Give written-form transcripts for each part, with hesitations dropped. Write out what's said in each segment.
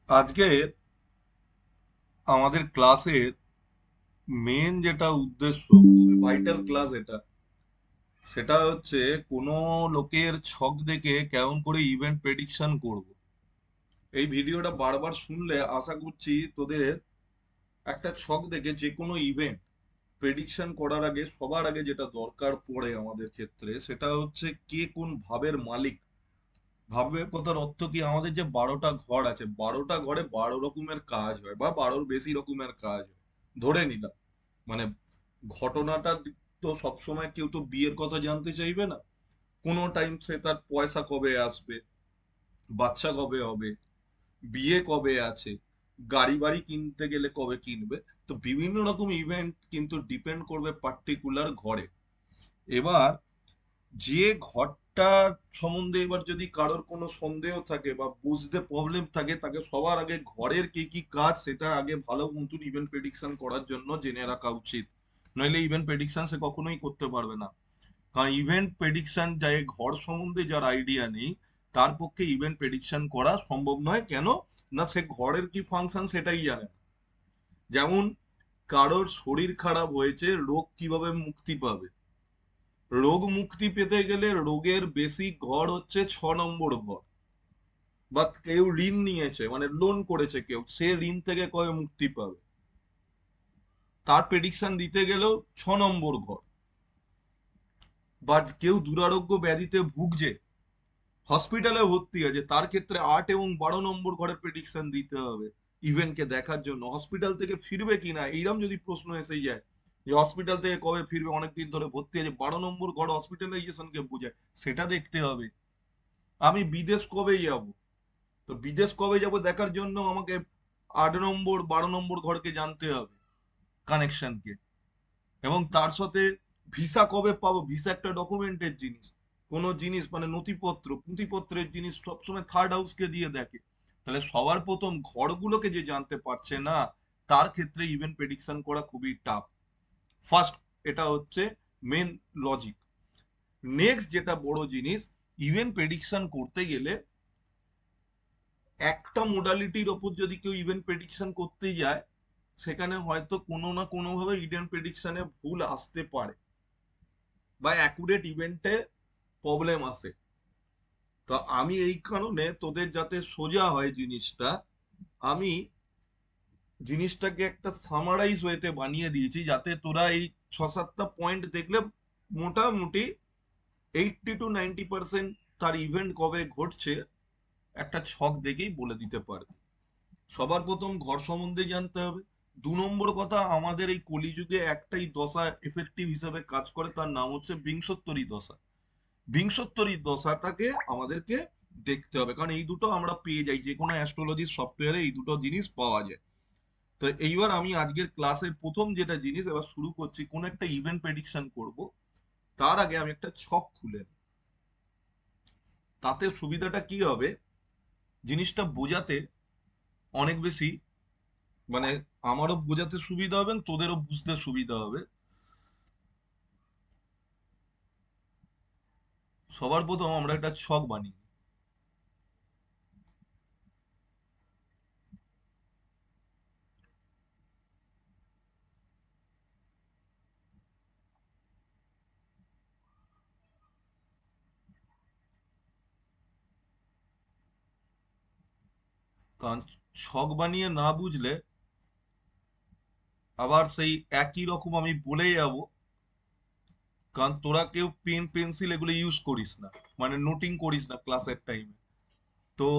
আজকে আমাদের ক্লাসের মেন যেটা উদ্দেশ্য, খুবই ভাইটাল ক্লাস এটা, সেটা হচ্ছে কোনো লোকের ছক দেখে কেমন করে ইভেন্ট প্রেডিকশন করব। এই ভিডিওটা বারবার শুনলে আশা করছি তোদের একটা ছক দেখে যে কোনো ইভেন্ট প্রেডিকশন করার আগে সবার আগে যেটা দরকার পড়ে আমাদের ক্ষেত্রে সেটা হচ্ছে কে কোন ভাবের মালিক। ভাবের কথার অর্থ কি, আমাদের যে 12টা ঘর আছে, 12টা ঘরে 12 রকমের কাজ হয় বা 12 বেশি রকমের কাজ হয়। ধরে নিলাম, মানে ঘটনাটা তো সবসময় কেউ তো বিয়ের কথা জানতে চাইবে না। কোনো টাইম সে তার পয়সা কবে আসবে, বাচ্চা কবে হবে, বিয়ে কবে আছে, গাড়ি বাড়ি কিনতে গেলে কবে কিনবে। তো বিভিন্ন রকম ইভেন্ট কিন্তু ডিপেন্ড করবে পার্টিকুলার ঘরে। এবার যে ঘরটার সম্বন্ধে এবার যদি কারোর কোনো সন্দেহ থাকে বা বুঝতে প্রবলেম থাকে, তাকে সবার আগে ঘরের কি কি কাজ সেটা আগে ভালো মতন ইভেন্ট প্রেডিকশন করার জন্য জেনে রাখা উচিত। নইলে ইভেন্ট প্রেডিকশন সে কখনোই করতে পারবে না। কারণ ইভেন্ট প্রেডিকশন যায় ঘর সম্বন্ধে যার আইডিয়া নেই, তার পক্ষে ইভেন্ট প্রেডিকশন করা সম্ভব নয়। কেন না, সে ঘরের কি ফাংশন সেটাই জানে না। যেমন কারোর শরীর খারাপ হয়েছে, রোগ কিভাবে মুক্তি পাবে। রোগ মুক্তি পেতে গেলে রোগের বেসিক ঘর হচ্ছে 6 নম্বর ঘর। বা কেউ ঋণ নিয়েছে, মানে লোন করেছে কেউ, সে ঋণ থেকে কবে মুক্তি পাবে, তার প্রেডিকশন দিতে গেলেও 6 নম্বর ঘর। বা কেউ দুরারোগ্য ব্যাধিতে ভুগছে, হসপিটালে ভর্তি আছে, তার ক্ষেত্রে 8 এবং 12 নম্বর ঘরের প্রেডিকশন দিতে হবে ইভেন্টকে দেখার জন্য। হসপিটাল থেকে ফিরবে কিনা এইরকম যদি প্রশ্ন এসে যায়, যে হসপিটাল থেকে কবে ফিরবে, অনেকদিন ধরে ভর্তি আছে, 12 নম্বর ঘর হসপিটালাইজেশনকে বোঝায়, সেটা দেখতে হবে। আমি বিদেশ কবে যাব, তো বিদেশ কবে যাব দেখার জন্য আমাকে 8 নম্বর 12 নম্বর ঘরকে জানতে হবে, কানেকশনকে। এবং তার সাথে ভিসা কবে পাবো, ভিসা একটা ডকুমেন্টের জিনিস। কোনো জিনিস মানে নথিপত্র পুঁথিপত্রের জিনিস সবসময় থার্ড হাউসকে দিয়ে দেখে। তাহলে সবার প্রথম ঘরগুলোকে যে জানতে পারছে না, তার ক্ষেত্রে ইভেন্ট প্রেডিকশন করা খুবই টাফ। ফার্স্ট, এটা হচ্ছে মেন লজিক। নেক্সট যেটা বড় জিনিস, ইভেন্ট প্রেডিকশন করতে গেলে একটা মোডালিটির ওপর যদি কেউ ইভেন্ট প্রেডিকশন করতে যায়, সেখানে হয়তো কোনো না কোনো ভাবে ইভেন্ট প্রেডিকশনে ভুল আসতে পারে বা অ্যাকুরেট ইভেন্টে প্রবলেম আসে। তো আমি এই কারণে তোদের যাতে সোজা হয় জিনিসটা, আমি জিনিসটাকে একটা সামারাইজ ওয়েতে বানিয়ে দিয়েছি, যাতে তোরা এই 6-7টা পয়েন্ট দেখলে মোটামুটি 80 to 90% তার ইভেন্ট কবে ঘটছে একটা ছক দেখেই বলে দিতে পারবে। সবার প্রথম ঘর সম্বন্ধে জানতে হবে। 2 নম্বর কথা, আমাদের এই কলিযুগে একটাই দশা এফেক্টিভ হিসাবে কাজ করে, তার নাম হচ্ছে বিংশোত্তরী দশা। বিংশোত্তরী দশাটাকে আমাদেরকে দেখতে হবে, কারণ এই দুটো আমরা পেয়ে যাই, যে কোনো অ্যাস্ট্রোলজির সফটওয়্যারে এই দুটো জিনিস পাওয়া যায়। তো এইবার আমি আজকের ক্লাসের প্রথম যেটা জিনিস এবার শুরু করছি, কোন একটা ইভেন্ট প্রেডিকশন করব, তার আগে আমি একটা ছক খুলে নেব। তাতে সুবিধাটা কি হবে, জিনিসটা বোঝাতে অনেক বেশি, মানে আমারও বোঝাতে সুবিধা হবে, তোদেরও বুঝতে সুবিধা হবে। সবার প্রথম আমরা একটা ছক বানিয়ে নিই। কারণ ছক বানিয়ে না বুঝলে আবার সেই একই রকম আমি বলে যাব। কারণ তোরা কেউ পেন পেন্সিল এগুলো ইউজ করিস না, মানে নোটিং করিস না ক্লাসের টাইমে। তো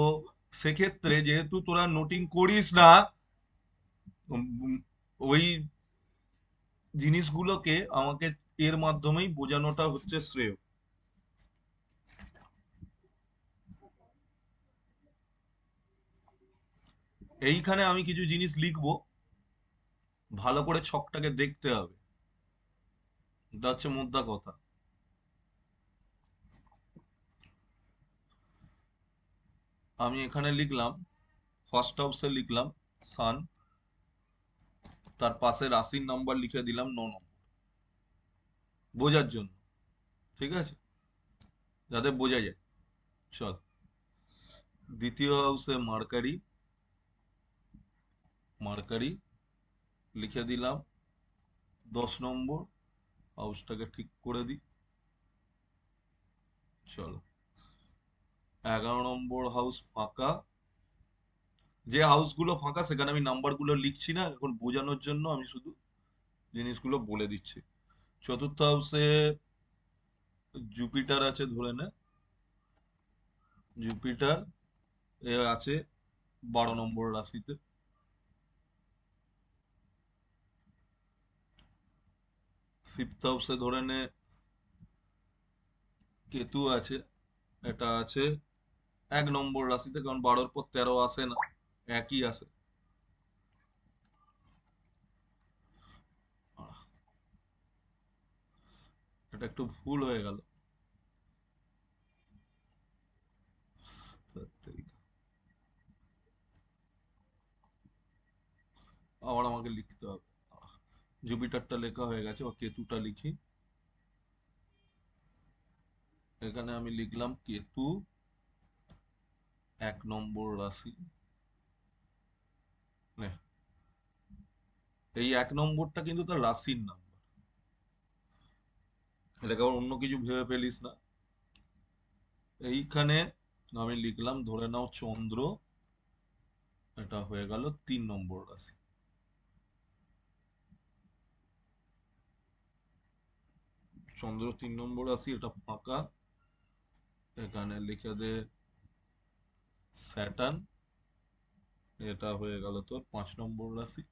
সেক্ষেত্রে যেহেতু তোরা নোটিং করিস না, উম, ওই জিনিসগুলোকে আমাকে এর মাধ্যমেই বোঝানোটা হচ্ছে শ্রেয়। এইখানে আমি কিছু জিনিস লিখবো, ভালো করে ছকটাকে দেখতে হবে। এটা হচ্ছে মুদ্রা কথা। আমি এখানে লিখলাম, ফার্স্ট হাউসে লিখলাম সান, তার পাশে রাশির নাম্বার লিখে দিলাম 9 নম্বর, বোঝার জন্য। ঠিক আছে, যাতে বোঝা যায়। চল, দ্বিতীয় হাউসে মার্কারি, মার্কারি লিখে দিলাম 10 নম্বর, হাউসটাকে ঠিক করে দিই। চলো, 11 নম্বর হাউস ফাঁকা। যে হাউসগুলো ফাঁকা সেখানে আমি নাম্বারগুলো লিখছি না, এখন বোঝানোর জন্য আমি শুধু জিনিসগুলো বলে দিচ্ছি। চতুর্থ হাউসে জুপিটার আছে ধরে নে, জুপিটার এ আছে 12 নম্বর রাশিতে। ফিফথ হাউসে ধরে নে কেতু আছে, এটা আছে 1 নম্বর রাশিতে, কারণ 12-র পর 13 আসে না, একই আসে। এটা একটু ভুল হয়ে গেল। আবার আমাকে লিখতে হবে। জুপিটারটা লেখা হয়ে গেছে, ও কেতুটা লিখি। এখানে আমি লিখলাম কেতু 1 নম্বর রাশি। নে, এই 1 নম্বরটা কিন্তু তার রাশির নাম্বার, এটাকে আবার অন্য কিছু ভেবে ফেলিস না। এইখানে আমি লিখলাম ধরে নাও চন্দ্র, এটা হয়ে গেল 3 নম্বর রাশি। চন্দ্র 3 নম্বর রাশি, এটা ফাঁকা। এখানে লিখে দে স্যাটার্ন, এটা হয়ে গেল তোর 5 নম্বর রাশি।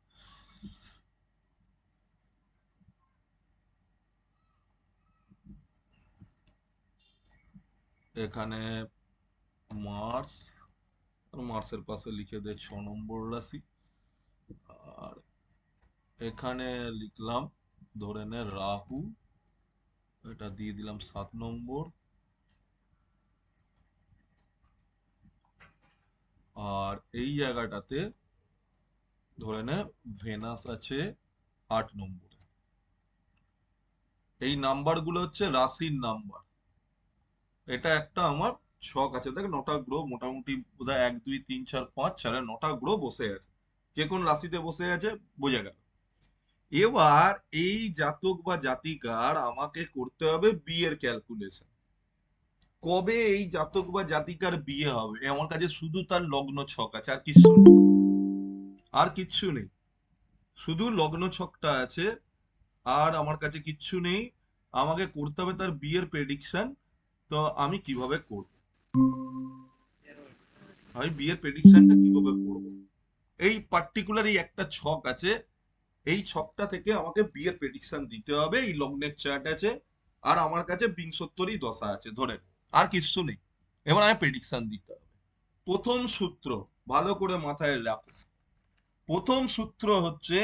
এখানে মার্স, মার্সের পাশে লিখে দে 6 নম্বর রাশি। আর এখানে লিখলাম ধরে নে রাহু, এটা দিয়ে দিলাম 7 নম্বর। আর এই জায়গাটাতে ধরে নে ভেনাস আছে 8 নম্বরে। এই নাম্বারগুলো হচ্ছে রাশির নাম্বার। এটা একটা আমার ছক আছে, দেখ 9টা গ্রহ মোটামুটি বোধহয় 1 2 3 4 5 4 9টা গ্রহ বসে আছে, কে কোন রাশিতে বসে আছে বোঝা গেল। এবার এই জাতক বা জাতিকার আমাকে করতে হবে বিয়ের ক্যালকুলেশন। কবে এই জাতক বা জাতিকার বিয়ে হবে, আমার কাছে শুধু তার লগ্ন ছক আছে, আর কিছু নেই, আর কিচ্ছু নেই। শুধু লগ্ন ছকটা আছে, আর আমার কাছে কিচ্ছু নেই। আমাকে করতে হবে তার বিয়ের প্রেডিকশন। তো আমি কিভাবে করব, আমি বিয়ের প্রেডিকশনটা কিভাবে করব, এই পার্টিকুলার এই একটা ছক আছে, এই ছকটা থেকে আমাকে বিয়ের প্রেডিকশন দিতে হবে। এই লগ্নের চার্ট আছে, আর আমার কাছে বিংশোত্তরী দশা আছে ধরে, আর কিছু নেই। এবার আমি প্রেডিকশন দিতে হবে। প্রথম সূত্র ভালো করে মাথায় রাখো। প্রথম সূত্র হচ্ছে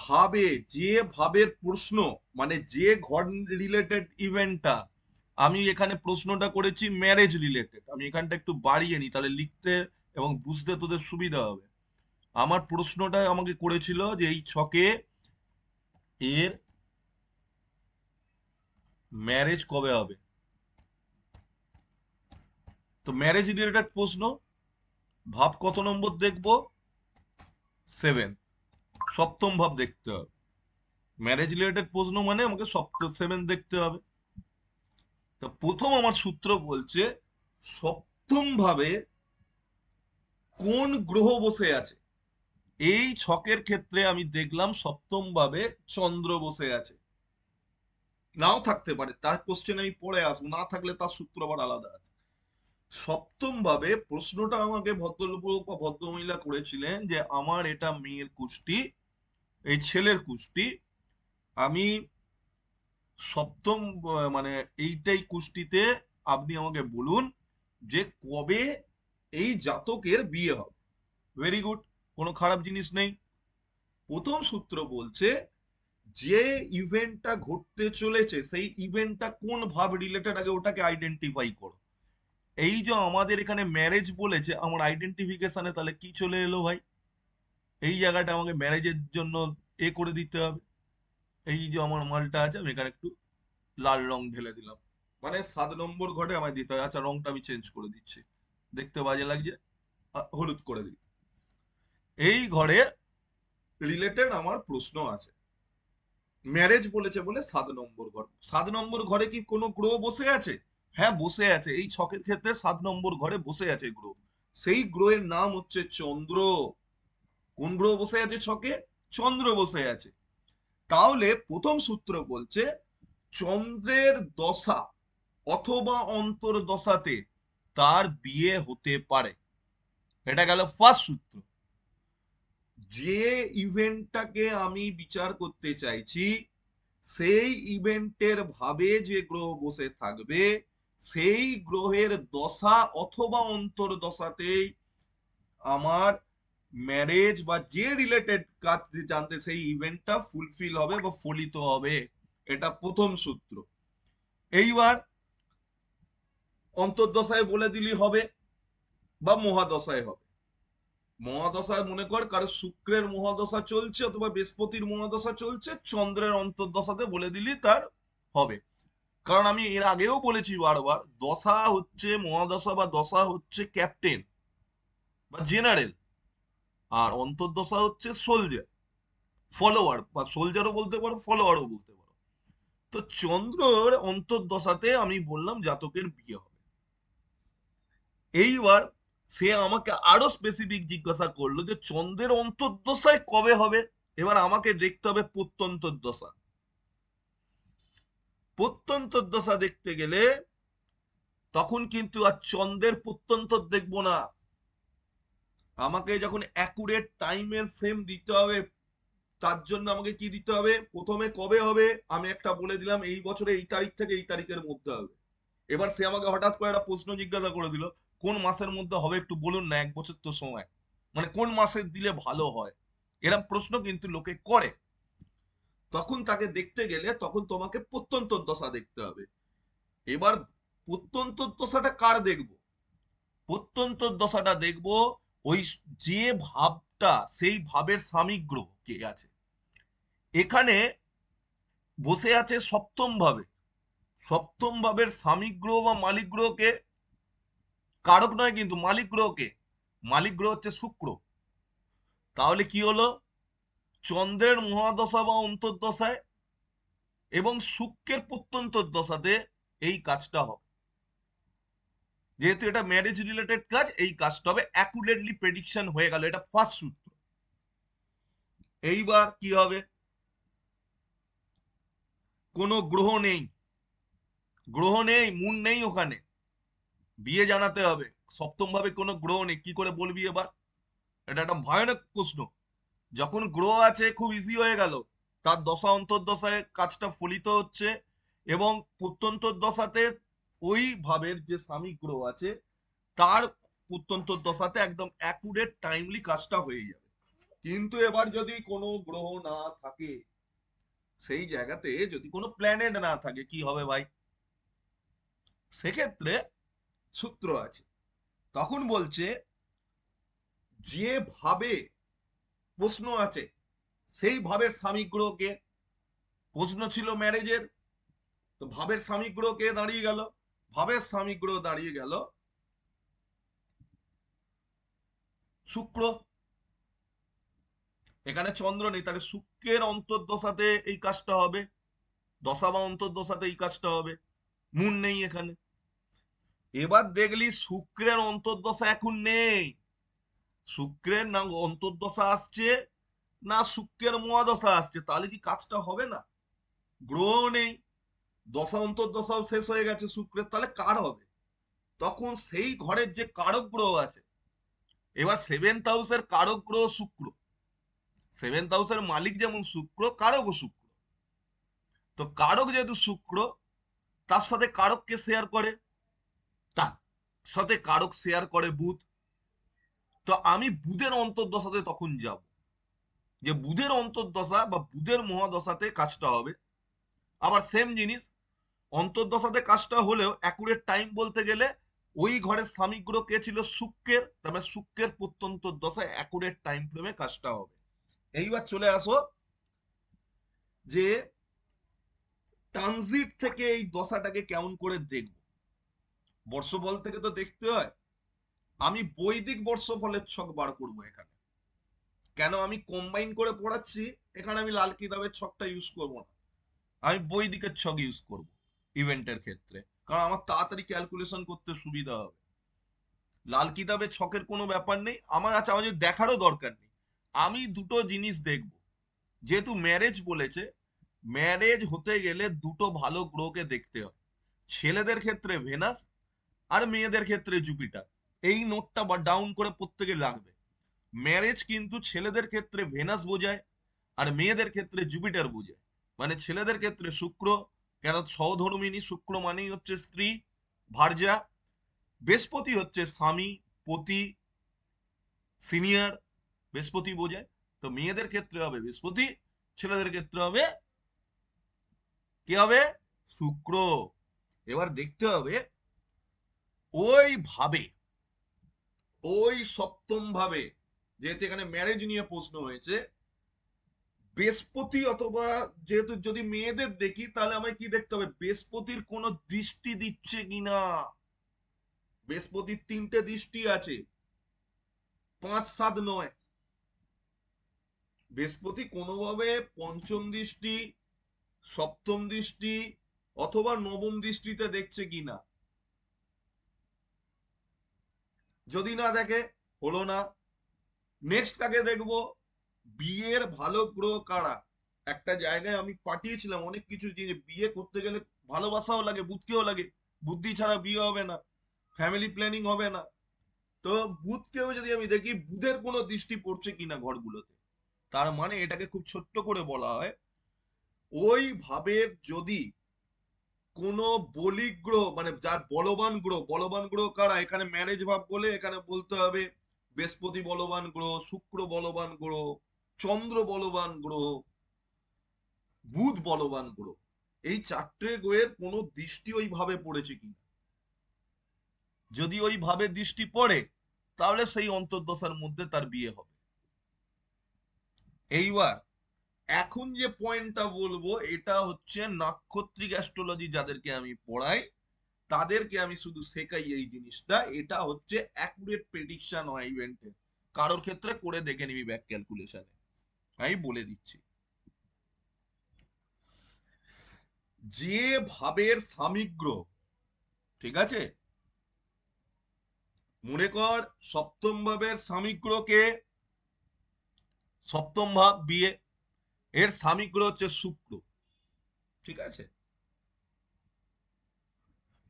ভাবে, যে ভাবের প্রশ্ন, মানে যে ঘর রিলেটেড ইভেন্টটা, আমি এখানে প্রশ্নটা করেছি ম্যারেজ রিলেটেড, আমি এখানটা একটু বাড়িয়ে নি তাহলে লিখতে এবং বুঝতে তোদের সুবিধা হবে। আমার প্রশ্নটা আমাকে করেছিল যে এই ছকে এর ম্যারেজ কবে হবে। তো ম্যারেজ রিলেটেড প্রশ্ন, ভাব কত নম্বর দেখবো, 7, সপ্তম ভাব দেখতে হবে। ম্যারেজ রিলেটেড প্রশ্ন মানে আমাকে সপ্তম 7 দেখতে হবে। তো প্রথম আমার সূত্র বলছে সপ্তম ভাবে কোন গ্রহ বসে আছে। এই ছকের ক্ষেত্রে আমি দেখলাম সপ্তম ভাবে চন্দ্র বসে আছে, নাও থাকতে পারে, তার কোশ্চেন আমি পরে আসবো, না থাকলে তার সূত্র আবার আলাদা আছে। সপ্তম ভাবে প্রশ্নটা আমাকে ভদ্রলোক বা ভদ্রমহিলা করেছিলেন যে আমার এটা মেয়ের কুষ্টি, এই ছেলের কুষ্টি, আমি সপ্তম মানে এইটাই কুষ্টিতে আপনি আমাকে বলুন যে কবে এই জাতকের বিয়ে হবে। ভেরি গুড, কোনো খারাপ জিনিস নেই। প্রথম সূত্র বলছে যে ইভেন্টটা ঘটতে চলেছে সেই ইভেন্টটা কোন ভাব রিলেটেড, আগে ওটাকে আইডেন্টিফাই করো। এই যে আমাদের এখানে ম্যারেজ বলেছে, আমার আইডেন্টিফিকেশনে তাহলে কি চলে এলো ভাই, এই জায়গাটা আমাকে ম্যারেজের জন্য এ করে দিতে হবে। এই যে আমার মালটা আছে আমি এখানে একটু লাল রং ঢেলে দিলাম, মানে 7 নম্বর ঘরে আমায় দিতে হবে। আচ্ছা, রংটা আমি চেঞ্জ করে দিচ্ছি, দেখতে বাজে লাগছে, হলুদ করে দিই। এই ঘরে রিলেটেড আমার প্রশ্ন আছে। ম্যারেজ বলেছে বলে 7 নম্বর ঘর, 7 নম্বর ঘরে কি কোনো গ্রহ বসে আছে? হ্যাঁ বসে আছে, এই ছকের ক্ষেত্রে 7 নম্বর ঘরে বসে আছে গ্রহ। সেই গ্রহের নাম হচ্ছে চন্দ্র। কোন গ্রহ বসে আছে ছকে? চন্দ্র বসে আছে। তাহলে প্রথম সূত্র বলছে চন্দ্রের দশা অথবা অন্তর্দশাতে তার বিয়ে হতে পারে। এটা গেল ফার্স্ট সূত্র। যে ইভেন্টটাকে আমি বিচার করতে চাইছি সেই ইভেন্টের ভাবে যে গ্রহ বসে থাকবে সেই গ্রহের দশা অথবা অন্তর্দশাতেই আমার ম্যারেজ বা যে রিলেটেড কাজ জানতে সেই ইভেন্টটা ফুলফিল হবে বা ফলিত হবে। এটা প্রথম সূত্র। এইবার অন্তর্দশায় বলে দিলি হবে বা মহাদশায় হবে। মহাদশায় মনে কর কারো শুক্রের মহাদশা চলছে অথবা বৃহস্পতির মহাদশা চলছে, চন্দ্রের অন্তর্দশাতে বলে দিলি তার হবে। কারণ আমি এর আগেও বলেছি বারবার, দশা হচ্ছে মহাদশা বা দশা হচ্ছে ক্যাপ্টেন বা জেনারেল, আর অন্তর্দশা হচ্ছে সোলজার, ফলোয়ার, বা সোলজারও বলতে পারো ফলোয়ারও বলতে পারো। তো চন্দ্রের অন্তর্দশাতে আমি বললাম জাতকের বিয়ে হবে। এইবার সে আমাকে আরো স্পেসিফিক জিজ্ঞাসা করলো যে চন্দ্রের অন্তর্দশায় কবে হবে। এবার আমাকে দেখতে হবে প্রত্যন্তর দশা। প্রত্যন্তর দশা দেখতে গেলে তখন কিন্তু আর চন্দ্রের প্রত্যন্তর দেখবো না, আমাকে যখন অ্যাকুরেট টাইমের ফ্রেম দিতে হবে তার জন্য আমাকে কি দিতে হবে, প্রথমে কবে হবে আমি একটা বলে দিলাম এই বছরে এই তারিখ থেকে এই তারিখের মধ্যে হবে। এবার সে আমাকে হঠাৎ করে একটা প্রশ্ন জিজ্ঞাসা করে দিল, কোন মাসের মধ্যে হবে একটু বলুন না, 1 বছর তো সময়, মানে কোন মাসে দিলে ভালো হয়, এরকম প্রশ্ন কিন্তু লোকে করে। তখন তাকে দেখতে গেলে তখন তোমাকে প্রত্যন্তর দশা দেখতে হবে। এবার প্রত্যন্তর দশাটা কার দেখবো? প্রত্যন্তর দশাটা দেখবো ওই যে ভাবটা সেই ভাবের সামিক গ্রহ কে আছে এখানে বসে আছে সপ্তম ভাবে। সপ্তম ভাবের সামিক গ্রহ বা মালিক গ্রহকে, কারক নয় কিন্তু মালিক গ্রহকে, মালিক গ্রহ হচ্ছে শুক্র। তাহলে কি হলো, চন্দ্রের মহাদশা বা অন্তর্দশায় এবং শুক্রের প্রত্যন্তর দশাতে এই কাজটা হবে। যেহেতু এটা ম্যারেজ রিলেটেড কাজ, এই কাজটা হবে, অ্যাকুরেটলি প্রেডিকশন হয়ে গেল, এটা ফার্স্ট সূত্র। এইবার কি হবে, কোনো গ্রহ নেই, গ্রহ নেই, মুন নেই ওখানে, বিয়ে জানাতে হবে। সপ্তম ভাবে কোনো গ্রহ নেই, কি করে বলবি এবার? এটা একটা ভয়ানক প্রশ্ন। যখন গ্রহ আছে খুব ইজি হয়ে গেল, তার দশা অন্তর্দশায় কাজটা ফলিত হচ্ছে, এবং প্রত্যন্তর দশাতে ওই ভাবের যে স্বামী গ্রহ আছে তার প্রত্যন্তর দশাতে একদম অ্যাকুরেট টাইমলি কাজটা হয়ে যাবে। কিন্তু এবার যদি কোনো গ্রহ না থাকে, সেই জায়গাতে যদি কোনো প্ল্যানেট না থাকে, কি হবে ভাই? সেক্ষেত্রে সূত্র আছে, তখন বলছে যে ভাবে প্রশ্ন আছে সেই ভাবের স্বামী গ্রহকে, প্রশ্ন ছিল ম্যারেজের, তো ভাবের স্বামী গ্রহ কে দাঁড়িয়ে গেল? ভাবের স্বামী গ্রহ দাঁড়িয়ে গেল শুক্র। এখানে চন্দ্র নেই, তাহলে শুক্রের অন্তর্দশাতে এই কাজটা হবে, দশা বা অন্তর্দশাতে এই কাজটা হবে, মুন নেই এখানে। এবার দেখলি শুক্রের অন্তর্দশা এখন নেই, শুক্রের না অন্তর্দশা আসছে না শুক্রের মহাদশা আসছে, তাহলে কি কাজটা হবে না? গ্রহ নেই, দশা অন্তর্দশাও শেষ হয়ে গেছে শুক্রের, তাহলে কার হবে? তখন সেই ঘরের যে কারক গ্রহ আছে, এবার সেভেন্থ হাউসের কারক গ্রহ শুক্র, সেভেন্থ হাউসের মালিক যেমন শুক্র, কারকও শুক্র। তো কারক যেহেতু শুক্র, তার সাথে কারককে শেয়ার করে, তার সাথে কারক শেয়ার করে বুধ। তো আমি বুধের অন্তর্দশাতে তখন যাব, যে বুধের অন্তর্দশা বা বুধের মহাদশাতে কাজটা হবে। আবার সেম জিনিস, অন্তর্দশাতে কাজটা হলেও অ্যাকুরেট টাইম বলতে গেলে ওই ঘরের স্বামী গ্রহ কে ছিল শুক্রের, তবে শুক্রের প্রত্যন্তর দশায় অ্যাকুরেট টাইম ফ্রেমে কাজটা হবে। এইবার চলে আসো যে ট্রানজিট থেকে এই দশাটাকে কেমন করে দেখব। বর্ষফল থেকে তো দেখতে হয়, আমি বৈদিক বর্ষফলের ছক বার করব এখানে। কেন আমি কম্বাইন করে পড়াচ্ছি, এখানে আমি লাল কিতাবের ছকটা ইউজ করব না, আমি বৈদিকের ছক ইউজ করব ইভেন্টের ক্ষেত্রে, কারণ আমার তাড়াতাড়ি ক্যালকুলেশন করতে সুবিধা হবে। লাল কিতাবের ছকের কোনো ব্যাপার নেই আমার, আছে আমার দেখারও দরকার নেই। আমি দুটো জিনিস দেখব, যেহেতু ম্যারেজ বলেছে, ম্যারেজ হতে গেলে দুটো ভালো গ্রহকে দেখতে হয়। ছেলেদের ক্ষেত্রে ভেনাস, আর মেয়েদের ক্ষেত্রে জুপিটার। এই নোটটা বা ডাউন করে প্রত্যেকে লাগবে। ম্যারেজ কিন্তু ছেলেদের ক্ষেত্রে ভেনাস বোঝায়, আর মেয়েদের ক্ষেত্রে জুপিটার বোঝায়। মানে ছেলেদের ক্ষেত্রে শুক্র, কেন সহধর্মিনী, শুক্র মানেই হচ্ছে স্ত্রী, ভার্যা। বৃহস্পতি হচ্ছে স্বামী, পতি, সিনিয়র, বৃহস্পতি বোঝায়। তো মেয়েদের ক্ষেত্রে হবে বৃহস্পতি, ছেলেদের ক্ষেত্রে হবে কি হবে, শুক্র। এবার দেখতে হবে ওই ভাবে, ওই সপ্তম ভাবে, যেহেতু এখানে ম্যারেজ নিয়ে প্রশ্ন হয়েছে, বৃহস্পতি অথবা, যেহেতু যদি মেয়েদের দেখি তাহলে আমায় কি দেখতে হবে, বৃহস্পতির কোন দৃষ্টি দিচ্ছে কিনা। বৃহস্পতির 3টে দৃষ্টি আছে, 5, 7 নয়। বৃহস্পতি কোনোভাবে পঞ্চম দৃষ্টি, সপ্তম দৃষ্টি অথবা নবম দৃষ্টিতে দেখছে কিনা। যদি না দেখে, হলো না। নেক্সট কাকে দেখবো, বিয়ের ভালো গ্রহ কারা। একটা জায়গায় আমি পাঠিয়েছিলাম অনেক কিছু জিনিস, বিয়ে করতে গেলে ভালোবাসাও লাগে, বুদ্ধিও লাগে, বুদ্ধি ছাড়া বিয়ে হবে না, ফ্যামিলি প্ল্যানিং হবে না। তো বুধকেও যদি আমি দেখি, বুধের কোনো দৃষ্টি পড়ছে কিনা ঘরগুলোতে, তার মানে এটাকে খুব ছোট্ট করে বলা হয়, ওই ভাবের যদি কোন বলিক গ্রহ, মানে যার বলবান গ্রহ, বলবান গ্রহ কারা, এখানে ম্যারেজ ভাব বলে এখানে বলতে হবে বৃহস্পতি বলবান গ্রহ, শুক্র বলবান গ্রহ, চন্দ্র বলবান গ্রহ, বুধ বলবান গ্রহ। এই 4টে গ্রহের কোন দৃষ্টি ওইভাবে পড়েছে কিনা। যদি ওইভাবে দৃষ্টি পড়ে, তাহলে সেই অন্তর্দশার মধ্যে তার বিয়ে হবে। এইবার এখন যে পয়েন্টটা বলবো, এটা হচ্ছে নাক্ষত্রিক অ্যাস্ট্রোলজি যাদেরকে আমি পড়াই, তাদেরকে আমি শুধু শেখাই এই জিনিসটা। এটা হচ্ছে অ্যাকুরেট প্রেডিকশন হয় ইভেন্টের। কারোর ক্ষেত্রে করে দেখে নিবি ব্যাক ক্যালকুলেশনে, আমি বলে দিচ্ছি। যে ভাবের সামিক গ্রহ, ঠিক আছে, মনে কর সপ্তম ভাবের সামিক গ্রহকে, সপ্তম ভাব বিয়ে, এর সামিক গ্রহ হচ্ছে শুক্র, ঠিক আছে।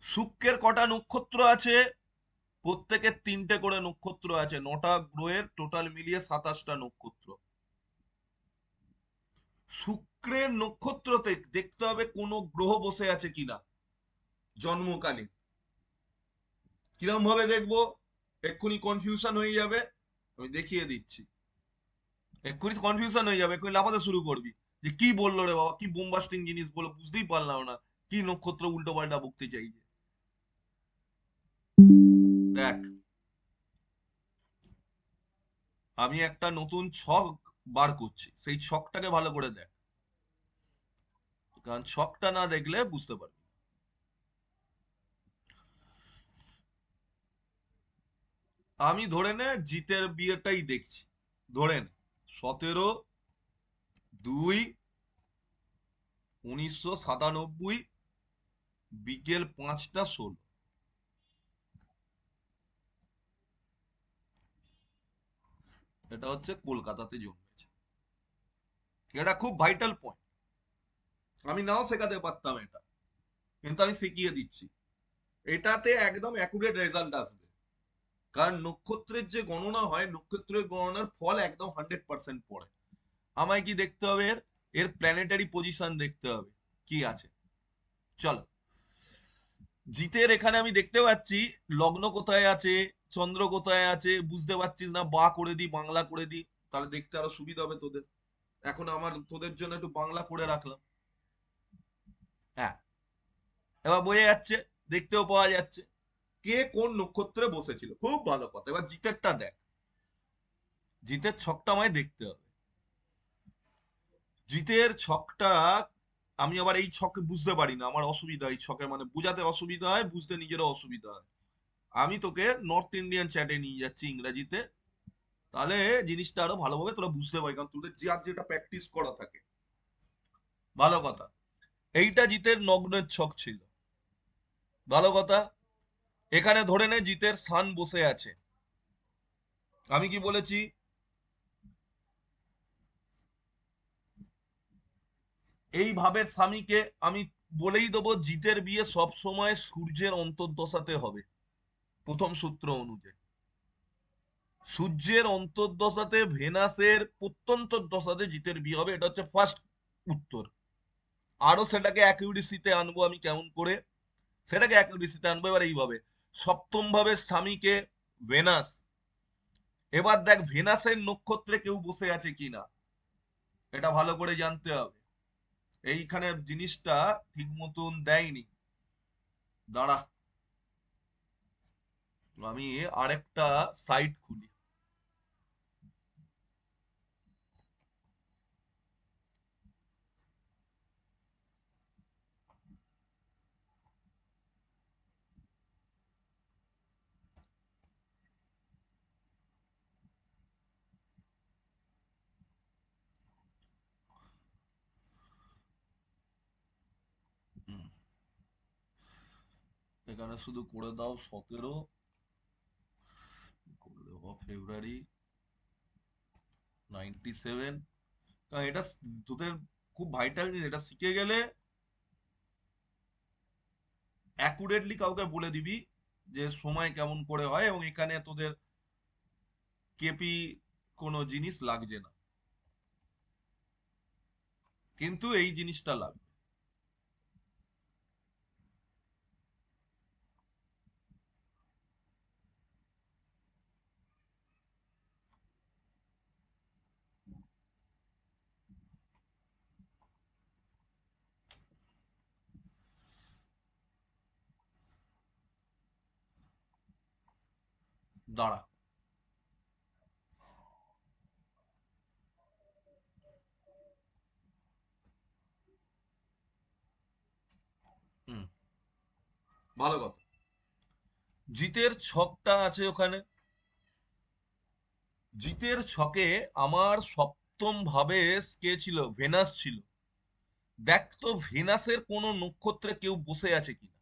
শুক্রের কটা নক্ষত্র আছে, প্রত্যেকের 3টে করে নক্ষত্র আছে, 9টা গ্রহের টোটাল মিলিয়ে 27টা নক্ষত্র। শুক্রের নক্ষত্রতে দেখতে হবে কোন গ্রহ বসে আছে কিনা জন্মকালীন। কিরম ভাবে দেখবো, এক্ষুনি কনফিউশন হয়ে যাবে, আমি দেখিয়ে দিচ্ছি। এক্ষুনি কনফিউশন হয়ে যাবে, এক্ষুনি লাফাতে শুরু করবি যে কি বললো রে বাবা, কি বোমবাস্টিং জিনিস বলো, বুঝতেই পারলাম না, কি নক্ষত্র উল্টো পাল্টা বকতে চাইছে। দেখ, আমি একটা নতুন ছক বার করছি, সেই ছকটাকে ভালো করে দেখ, কারণ ছকটা না দেখলে বুঝতে পারবি। আমি ধরে নে জিতের বিয়েটাই দেখছি, ধরে নে 17/2/1997, বিকেল 5টা 16। এটা হচ্ছে কলকাতাতে জন্মেছে। এটা খুব ভাইটাল পয়েন্ট, আমি নাও শেখাতে পারতাম এটা, কিন্তু আমি শিখিয়ে দিচ্ছি। এটাতে একদম অ্যাকুরেট রেজাল্ট আসবে, কারণ নক্ষত্রের যে গণনা হয়, নক্ষত্রের গণনার ফল একদম 100% পড়ে। আমায় কি দেখতে হবে, এর এর প্ল্যানেটারি পজিশন দেখতে হবে কি আছে। চলো, জিতের এখানে আমি দেখতে পাচ্ছি লগ্ন কোথায় আছে, চন্দ্র কোথায় আছে, বুঝতে পারছিস না, বা করে দিই, বাংলা করে দিই, তাহলে দেখতে আরো সুবিধা হবে তোদের। এখন আমার তোদের জন্য একটু বাংলা করে রাখলাম। হ্যাঁ, এবার বোঝা যাচ্ছে, দেখতেও পাওয়া যাচ্ছে কে কোন নক্ষত্রে বসেছিল। খুব ভালো কথা, এবার জিতেরটা দেখ। জিতের ছকটা আমায় দেখতে হবে। জিতের ছকটা, আমি আবার এই ছকে বুঝতে পারি না, আমার অসুবিধা, এই ছকে মানে বোঝাতে অসুবিধা হয়, বুঝতে নিজেরও অসুবিধা হয়। আমি তোকে নর্থ ইন্ডিয়ান চ্যাটে নিয়ে যাচ্ছি ইংরেজিতে, তাহলে জিনিসটা আরো ভালোভাবে তোরা বুঝতে পারি, কারণ তোদের যে আর যেটা প্র্যাকটিস করা থাকে। ভালো কথা। এইটা জিতের নগ্নের ছক ছিল। ভালো কথা। এখানে ধরে নে জিতের সান বসে আছে। আমি কি বলেছি? এই ভাবের স্বামীকে আমি বলেই দেবো, জিতের বিয়ে সব সময় সূর্যের অন্তর্দশাতে হবে, প্রথম সূত্র অনুযায়ী। সূর্যের অন্তর্দশাতে, ভেনাসের প্রত্যন্ত দশাতে জিতের বিয়ে হবে, এটা হচ্ছে ফার্স্ট উত্তর। আরো সেটাকে অ্যাকিউরেসিতে আনবো আমি কেমন করে? সেটাকে অ্যাকিউরেসিতে আনবো এবার এইভাবে। সপ্তম ভাবে স্বামীকে ভেনাস। এবার দেখ ভেনাসের নক্ষত্রে কেউ বসে আছে কিনা, এটা ভালো করে জানতে হবে। এইখানে জিনিসটা ঠিক মতন দেয়নি। দাঁড়া, আমি আরেকটা সাইট খুলি। হুম, এখানে শুধু করে দাও 17, করে দেবো ফেব্রুয়ারি 97। কারণ এটা তোদের খুব ভাইটাল জিনিস, এটা শিখে গেলে অ্যাকুরেটলি কাউকে বলে দিবি যে সময় কেমন করে হয়, এবং এখানে তোদের কেপি কোনো জিনিস লাগছে না, কিন্তু এই জিনিসটা লাগবে। দাঁড়া। হুম, ভালো কথা। জিতের ছকটা আছে ওখানে। জিতের ছকে আমার সপ্তম ভাবে কে ছিল? ভেনাস ছিল। দেখ তো ভেনাসের কোন নক্ষত্রে কেউ বসে আছে কিনা,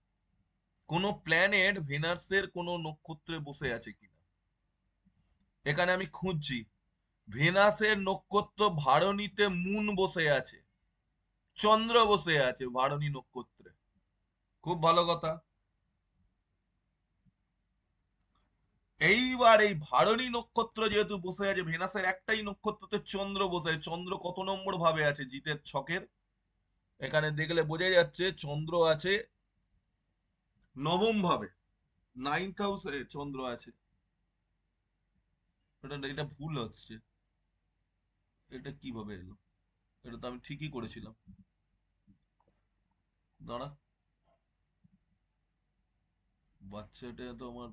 কোন প্ল্যানেট ভেনাসের কোন নক্ষত্রে বসে আছে কিনা, এখানে আমি খুঁজছি। ভেনাসের নক্ষত্র ভারণীতে মুন বসে আছে, চন্দ্র বসে আছে ভারণী নক্ষত্রে। খুব ভালো কথা। এইবার এই ভারণী নক্ষত্র যেহেতু বসে আছে, ভেনাসের একটাই নক্ষত্রতে চন্দ্র বসে আছে। চন্দ্র কত নম্বর ভাবে আছে জিতের ছকের? এখানে দেখলে বোঝা যাচ্ছে চন্দ্র আছে নবম ভাবে, নাইন্থ হাউসে চন্দ্র আছে। এটা ভুল হচ্ছে। এটা কিভাবে এলো? এটা তো আমি ঠিকই করেছিলাম। দাঁড়া, বাচ্চাটা তো আমার,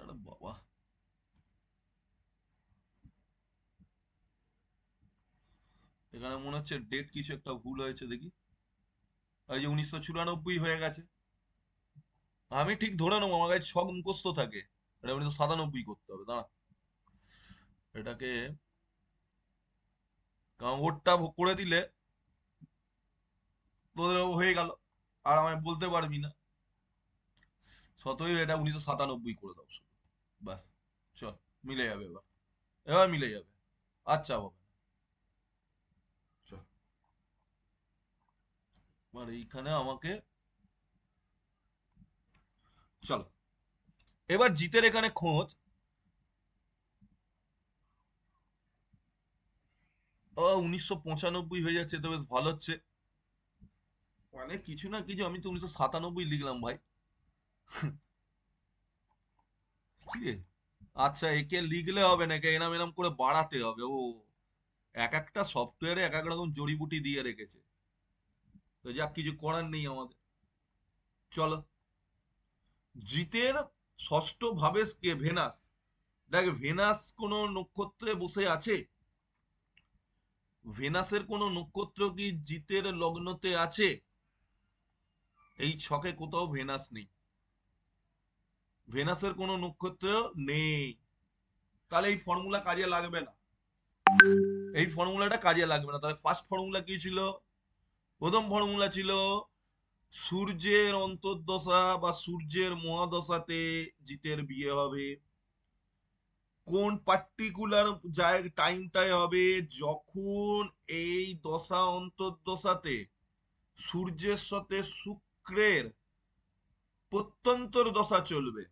আরে বাবা, এখানে মনে হচ্ছে ডেট কিছু একটা ভুল হয়েছে, দেখি। এই যে 1994 হয়ে গেছে। আমি ঠিক ধরে নেবো, আমার কাছে ছক মুখস্থ থাকে। এটা 1997 করতে হবে, দাঁড়া। এটাকে, কারণ ওরটা করে দিলে তোদের হয়ে গেল, আর আমায় বলতে পারবি না। সতই এটা 1997 করে দাও শুধু। ব্যাস। চল, মিলে যাবে এবার। এবার মিলে যাবে। আচ্ছা বাবা। চল, এবার এইখানে আমাকে, চল, এবার জিতের এখানে খোঁজ। 1995 হয়ে যাচ্ছে, তো বেশ ভালো হচ্ছে। মানে কিছু না কিছু, আমি তো 1997 লিখলাম ভাই। কি রে? আচ্ছা, একে লিখলে হবে না, একে এনাম এনাম করে বাড়াতে হবে। ও এক একটা সফটওয়্যারে এক এক রকম জড়িবুটি দিয়ে রেখেছে। তো যাক, কিছু করার নেই আমাদের। চলো, জিতের ষষ্ঠ ভাবে কে? ভেনাস। দেখ ভেনাস কোন নক্ষত্রে বসে আছে? ভেনাসের কোন নক্ষত্র কি জিতের লগ্নতে আছে? এই ছকে কোথাও ভেনাস নেই। ভেনাসের কোন নক্ষত্র নেই। তাহলে এই ফর্মুলা কাজে লাগবে না, এই ফর্মুলাটা কাজে লাগবে না। তাহলে ফার্স্ট ফর্মুলা কি ছিল? প্রথম ফর্মুলা ছিল সূর্যের অন্তর্দশা বা সূর্যের মহাদশাতে জিতের বিয়ে হবে। কোন পার্টিকুলার টাইমটায় হবে? যখন এই দশা অন্তর্দশাতে সূর্যের সাথে শুক্রের প্রত্যন্তর দশা চলবে।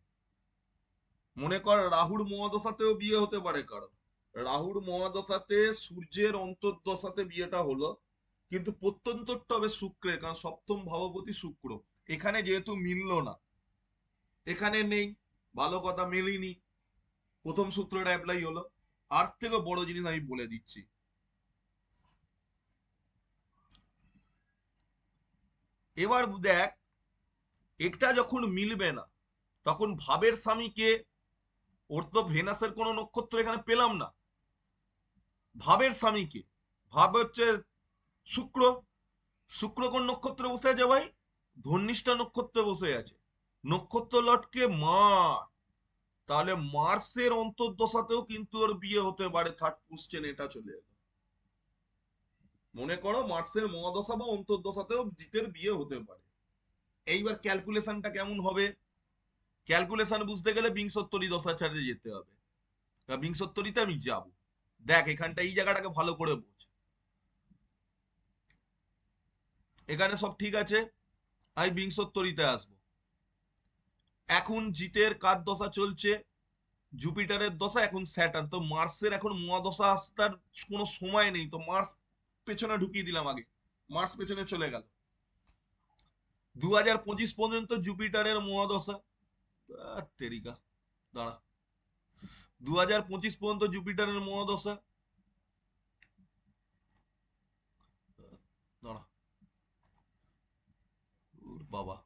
মনে কর রাহুর মহাদশাতেও বিয়ে হতে পারে কারো, রাহুর মহাদশাতে সূর্যের অন্তর্দশাতে বিয়েটা হলো, কিন্তু প্রত্যন্তরটা হবে শুক্রের, কারণ সপ্তম ভাবপতি শুক্র। এখানে যেহেতু মিললো না, এখানে নেই, ভালো কথা, মেলেনি, প্রথম সূত্রটা অ্যাপ্লাই হলো। আর থেকে বড় জিনিস আমি বলে দিচ্ছি, এবার দেখ, এটা যখন মিলবে না তখন ভাবের স্বামীকে, ওর তো ভেনাসের কোনো নক্ষত্র এখানে পেলাম না, ভাবের স্বামীকে, ভাব হচ্ছে শুক্র, শুক্র কোন নক্ষত্রে বসে আছে ভাই? ধর্নিষ্ঠা নক্ষত্রে বসে আছে, নক্ষত্র লটকে মার্স, তাহলে মার্সের অন্তর্দশাতেও কিন্তু ওর বিয়ে হতে পারে। থার্ড কোশ্চেন এটা চলে এলো। মনে করো মার্সের মহাদশা বা অন্তর্দশাতেও জিতের বিয়ে হতে পারে। এইবার ক্যালকুলেশনটা কেমন হবে? ক্যালকুলেশন বুঝতে গেলে বিংশোত্তরী দশাচার্যে যেতে হবে। বিংশোত্তরীতে আমি যাব। দেখ এখানটা, এই জায়গাটাকে ভালো করে বোঝ। এখানে সব ঠিক আছে, আমি বিংশোত্তরীতে আসবো। এখন জিতের কার দশা চলছে? জুপিটারের দশা। এখন স্যাটার্ন, তো মার্সের এখন মহাদশা আসার কোনো সময় নেই, তো মার্স পেছনে ঢুকিয়ে দিলাম আগে, মার্স পেছনে চলে গেল। 2025 পর্যন্ত জুপিটারের মহাদশা। তেরিকা, দাঁড়া, 2025 পর্যন্ত জুপিটারের মহাদশা, দাঁড়া, বাবা,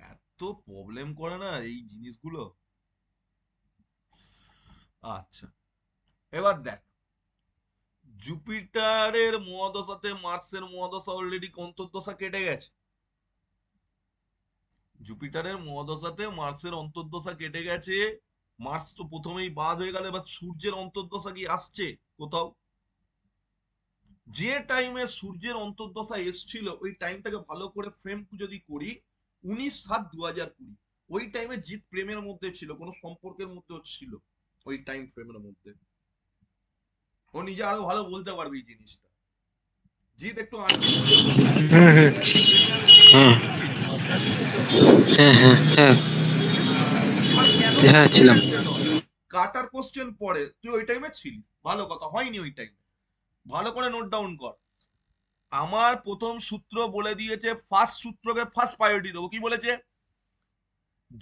এত প্রবলেম করে না এই জিনিসগুলো। আচ্ছা, এবার দেখ, জুপিটারের মহাদশাতে মার্সের মহাদশা অলরেডি অন্তর্দশা কেটে গেছে। জুপিটারের মহাদশাতে মার্সের অন্তর্দশা কেটে গেছে, মার্স তো প্রথমেই বাদ হয়ে গেল। এবার সূর্যের অন্তর্দশা কি আসছে কোথাও? যে টাইমে সূর্যের অন্তর্দশা এসছিল ওই টাইমটাকে ভালো করে ফ্রেম যদি করি, 19/7/2020, ওই টাইমে জিৎ প্রেমের মধ্যে ছিল, কোনো সম্পর্কের মধ্যে ছিল ওই টাইম ফ্রেমের মধ্যে। ও নিজে আরো ভালো বলতে পারবে এই জিনিসটা। জিৎ একটু আনফিট ছিল, হুম হুম প্রেমিয়ার হুম প্র্যাকটিস। হ্যাঁ হ্যাঁ হ্যাঁ ছিলিস তো? এবার কেন হ্যাঁ কেটে ছিলাম। গেছে নয়, কাটার কোশ্চেন পরে, তুই ওই টাইমে ছিলিস, ভালো কথা, হয়নি ওই টাইমে। ভালো করে নোট ডাউন কর। আমার প্রথম সূত্র বলে দিয়েছে, ফার্স্ট সূত্রকে ফার্স্ট প্রায়োরিটি দেবো। কি বলেছে?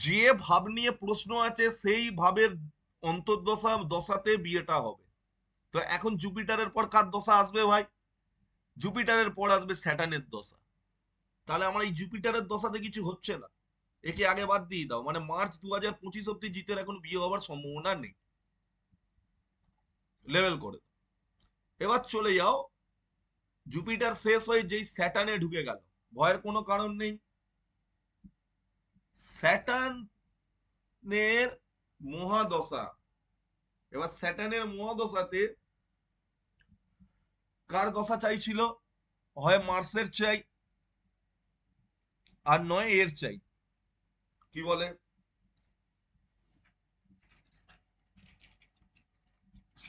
যে ভাব নিয়ে প্রশ্ন আছে সেই ভাবের অন্তর্দশা দশাতে বিয়েটা হবে। তো এখন জুপিটারের পর কার দশা আসবে ভাই? জুপিটারের পর আসবে স্যাটার্নের দশা। তাহলে আমার এই জুপিটারের দশাতে কিছু হচ্ছে না, একে আগে বাদ দিয়ে দাও। মানে মার্চ 2025 অব্দি জিতের এখন বিয়ে হওয়ার সম্ভাবনা নেই, লেভেল করে। এবার চলে যাও, জুপিটার শেষ হয়ে যেই স্যাটার্নে ঢুকে গেল, ভয়ের কোনো কারণ নেই। স্যাটার্নের মহাদশা, এবার স্যাটার্নের মহাদশাতে কার দশা চাইছিল? হয় মার্সের চাই, আর নয় এর চাই, কি বলে,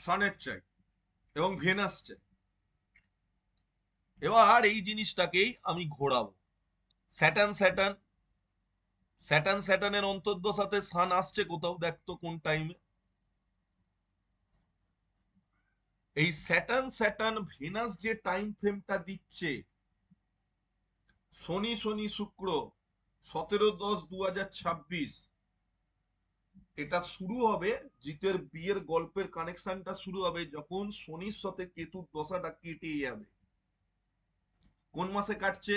সানের চাই, এবং ভেনাস চাই। এবার এই জিনিসটাকেই আমি ঘোরাবো। স্যাটার্ন স্যাটার্ন, স্যাটার্ন স্যাটার্নের অন্তর্দশাতে সান আসছে কোথাও, দেখতো কোন টাইমে? এই স্যাটার্ন স্যাটার্ন ভেনাস যে টাইম ফ্রেমটা দিচ্ছে, শনি শনি শুক্র, 17/10/2026, এটা শুরু হবে, জিতের বিয়ের গল্পের কানেকশনটা শুরু হবে যখন শনির সাথে কেতুর দশাটা কেটে যাবে। কোন মাসে কাটছে?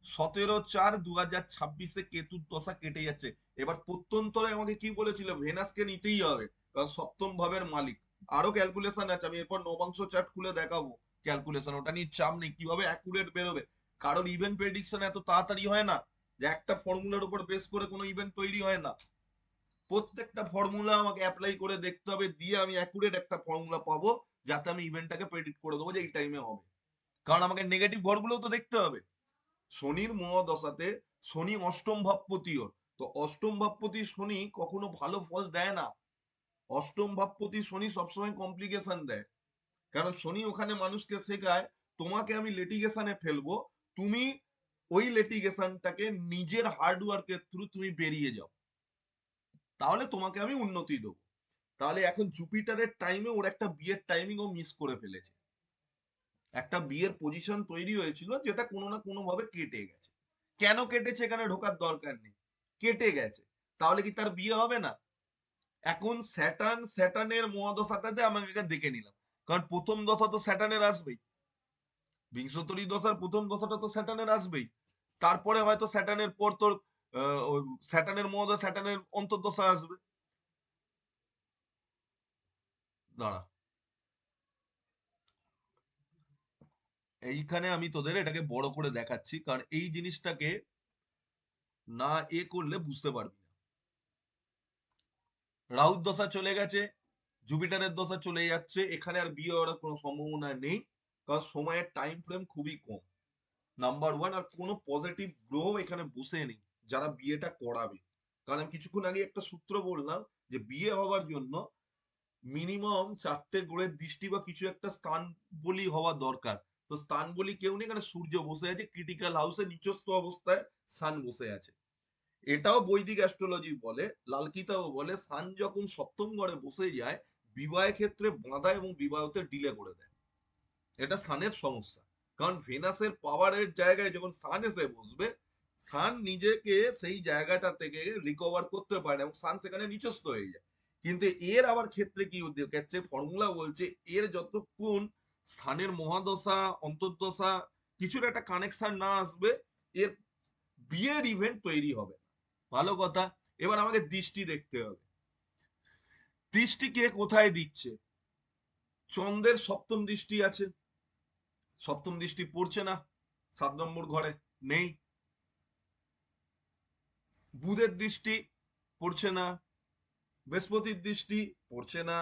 17/4/2026 কেতুর দশা কেটে যাচ্ছে। এবার প্রত্যন্তরে আমাকে কি বলেছিল? ভেনাসকে নিতেই হবে, কারণ সপ্তম ভাবের মালিক। আরো ক্যালকুলেশন আছে, আমি এরপর নবাংশ চার্ট খুলে দেখাবো ক্যালকুলেশন, ওটা নিয়ে চাপ নেই, কিভাবে অ্যাকুরেট বেরোবে। কারণ ইভেন্ট প্রেডিকশন এত তাড়াতাড়ি হয় না, যে একটা ফর্মুলার উপর বেস করে কোনো ইভেন্ট তৈরি হয় না। প্রত্যেকটা ফর্মুলা আমাকে অ্যাপ্লাই করে দেখতে হবে, দিয়ে আমি অ্যাকুরেট একটা ফর্মুলা পাবো, যাতে আমি ইভেন্টটাকে প্রেডিক্ট করে দেবো যে এই টাইমে হবে। কারণ আমাকে নেগেটিভ ঘরগুলোও তো দেখতে হবে। শনির মহাদশাতে শনি অষ্টম ভাবপতিও, তো অষ্টম ভাবপতি শনি কখনো ভালো ফল দেয় না। অষ্টম ভাবপতি শনি সবসময় কমপ্লিকেশন দেয়। কারণ শনি ওখানে মানুষকে শেখায়, তোমাকে আমি লিটিগেশনে ফেলবো, তুমি ওই লিটিগেশনটাকে নিজের হার্ডওয়ার্কের থ্রু তুমি বেরিয়ে যাও, তাহলে তোমাকে আমি উন্নতি দেবো। তাহলে এখন জুপিটারের টাইমে ওর একটা বিয়ের টাইমিং ও মিস করে ফেলেছে। একটা বিয়ের পজিশন তৈরি হয়েছিল যেটা কোনো না কোনো ভাবে কেটে গেছে। কেন কেটেছে এখানে ঢোকার দরকার নেই, কেটে গেছে। তাহলে কি তার বিয়ে হবে না? এখন স্যাটার্নের মহাদশাটাতে আমাকে দেখে নিলাম, কারণ প্রথম দশা তো স্যাটার্নের আসবেই, বিংশোত্তরী দশার প্রথম দশাটা তো স্যাটার্নের আসবেই। তারপরে হয়তো স্যাটার্নের পর তোর স্যাটার্নের মহাদশা, স্যাটার্নের অন্তর্দশা আসবে। দাঁড়া, এইখানে আমি তোদের এটাকে বড় করে দেখাচ্ছি, কারণ এই জিনিসটাকে না করলে বুঝতে পারবি না। রাহুর দশা চলে গেছে, জুপিটারের দশা চলে যাচ্ছে, এখানে আর বিয়ে হওয়ার কোনো সম্ভাবনা নেই, কারণ সময়ের টাইম ফ্রেম খুবই কম, নাম্বার ওয়ান। আর কোনো পজিটিভ গ্রহ এখানে বসে নেই যারা বিয়েটা করাবে। কারণ আমি কিছুক্ষণ আগে একটা সূত্র বললাম যে বিয়ে হওয়ার জন্য মিনিমাম 4টে গ্রহের দৃষ্টি বা কিছু একটা স্থান বলি হওয়া দরকার। তো স্থান বলি কেউ নেই, কারণ সূর্য বসে আছে ক্রিটিক্যাল হাউসে নিচস্থ অবস্থায়, সান বসে আছে। এটাও বৈদিক অ্যাস্ট্রোলজি বলে, লালকিতাও বলে, সান যখন সপ্তম ঘরে বসে যায় বিবাহের ক্ষেত্রে বাধা এবং বিবাহতে ডিলে করে দেয়। এটা সানের সমস্যা। কারণ ভেনাসের পাওয়ারের জায়গায় যখন সান এসে বসবে, সান নিজেকে সেই জায়গাটা থেকে রিকভার করতে পারে না এবং সান সেখানে নিচস্থ হয়ে যায়। কিন্তু এর আবার ক্ষেত্রে কি হচ্ছে, ফর্মুলা বলছে এর যতক্ষণ সানের মহাদশা অন্তর্দশা কিছুর একটা কানেকশন না আসবে, এর বিয়ের ইভেন্ট তৈরি হবে না। ভালো কথা। এবার আমাকে দৃষ্টি দেখতে হবে, দৃষ্টি কে কোথায় দিচ্ছে। চন্দ্রের সপ্তম দৃষ্টি আছে, সপ্তম দৃষ্টি পড়ছে না, 7 নম্বর ঘরে নেই। বুধের দৃষ্টি পড়ছে না, বৃহস্পতির দৃষ্টি পড়ছে না,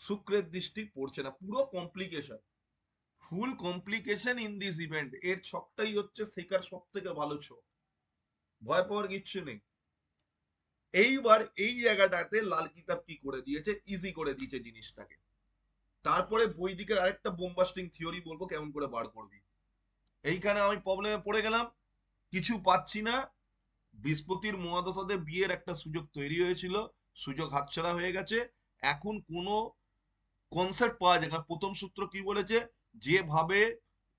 শুক্রের দৃষ্টি পড়ছে না, পুরো complication, full complication in this event. এর ছকটাই হচ্ছে শেখার সব থেকে ভালো ছক, ভয় পাওয়ার কিচ্ছু নেই। এইবার এই জায়গাটাতে লাল কিতাব কি করে দিয়েছে, ইজি করে দিয়েছে জিনিসটাকে। তারপরে বৈদিকের আরেকটা বোমবাস্টিং থিওরি বলবো কেমন করে বার করবি। এইখানে আমি প্রবলেমে পড়ে গেলাম, কিছু পাচ্ছি না। বৃহস্পতির মহাদশাতে বিয়ের একটা সুযোগ তৈরি হয়েছিল, সুযোগ হাতছাড়া হয়ে গেছে। এখন কোনো কনসেপ্ট পাওয়া যায় না। প্রথম সূত্র কি বলেছে, যেভাবে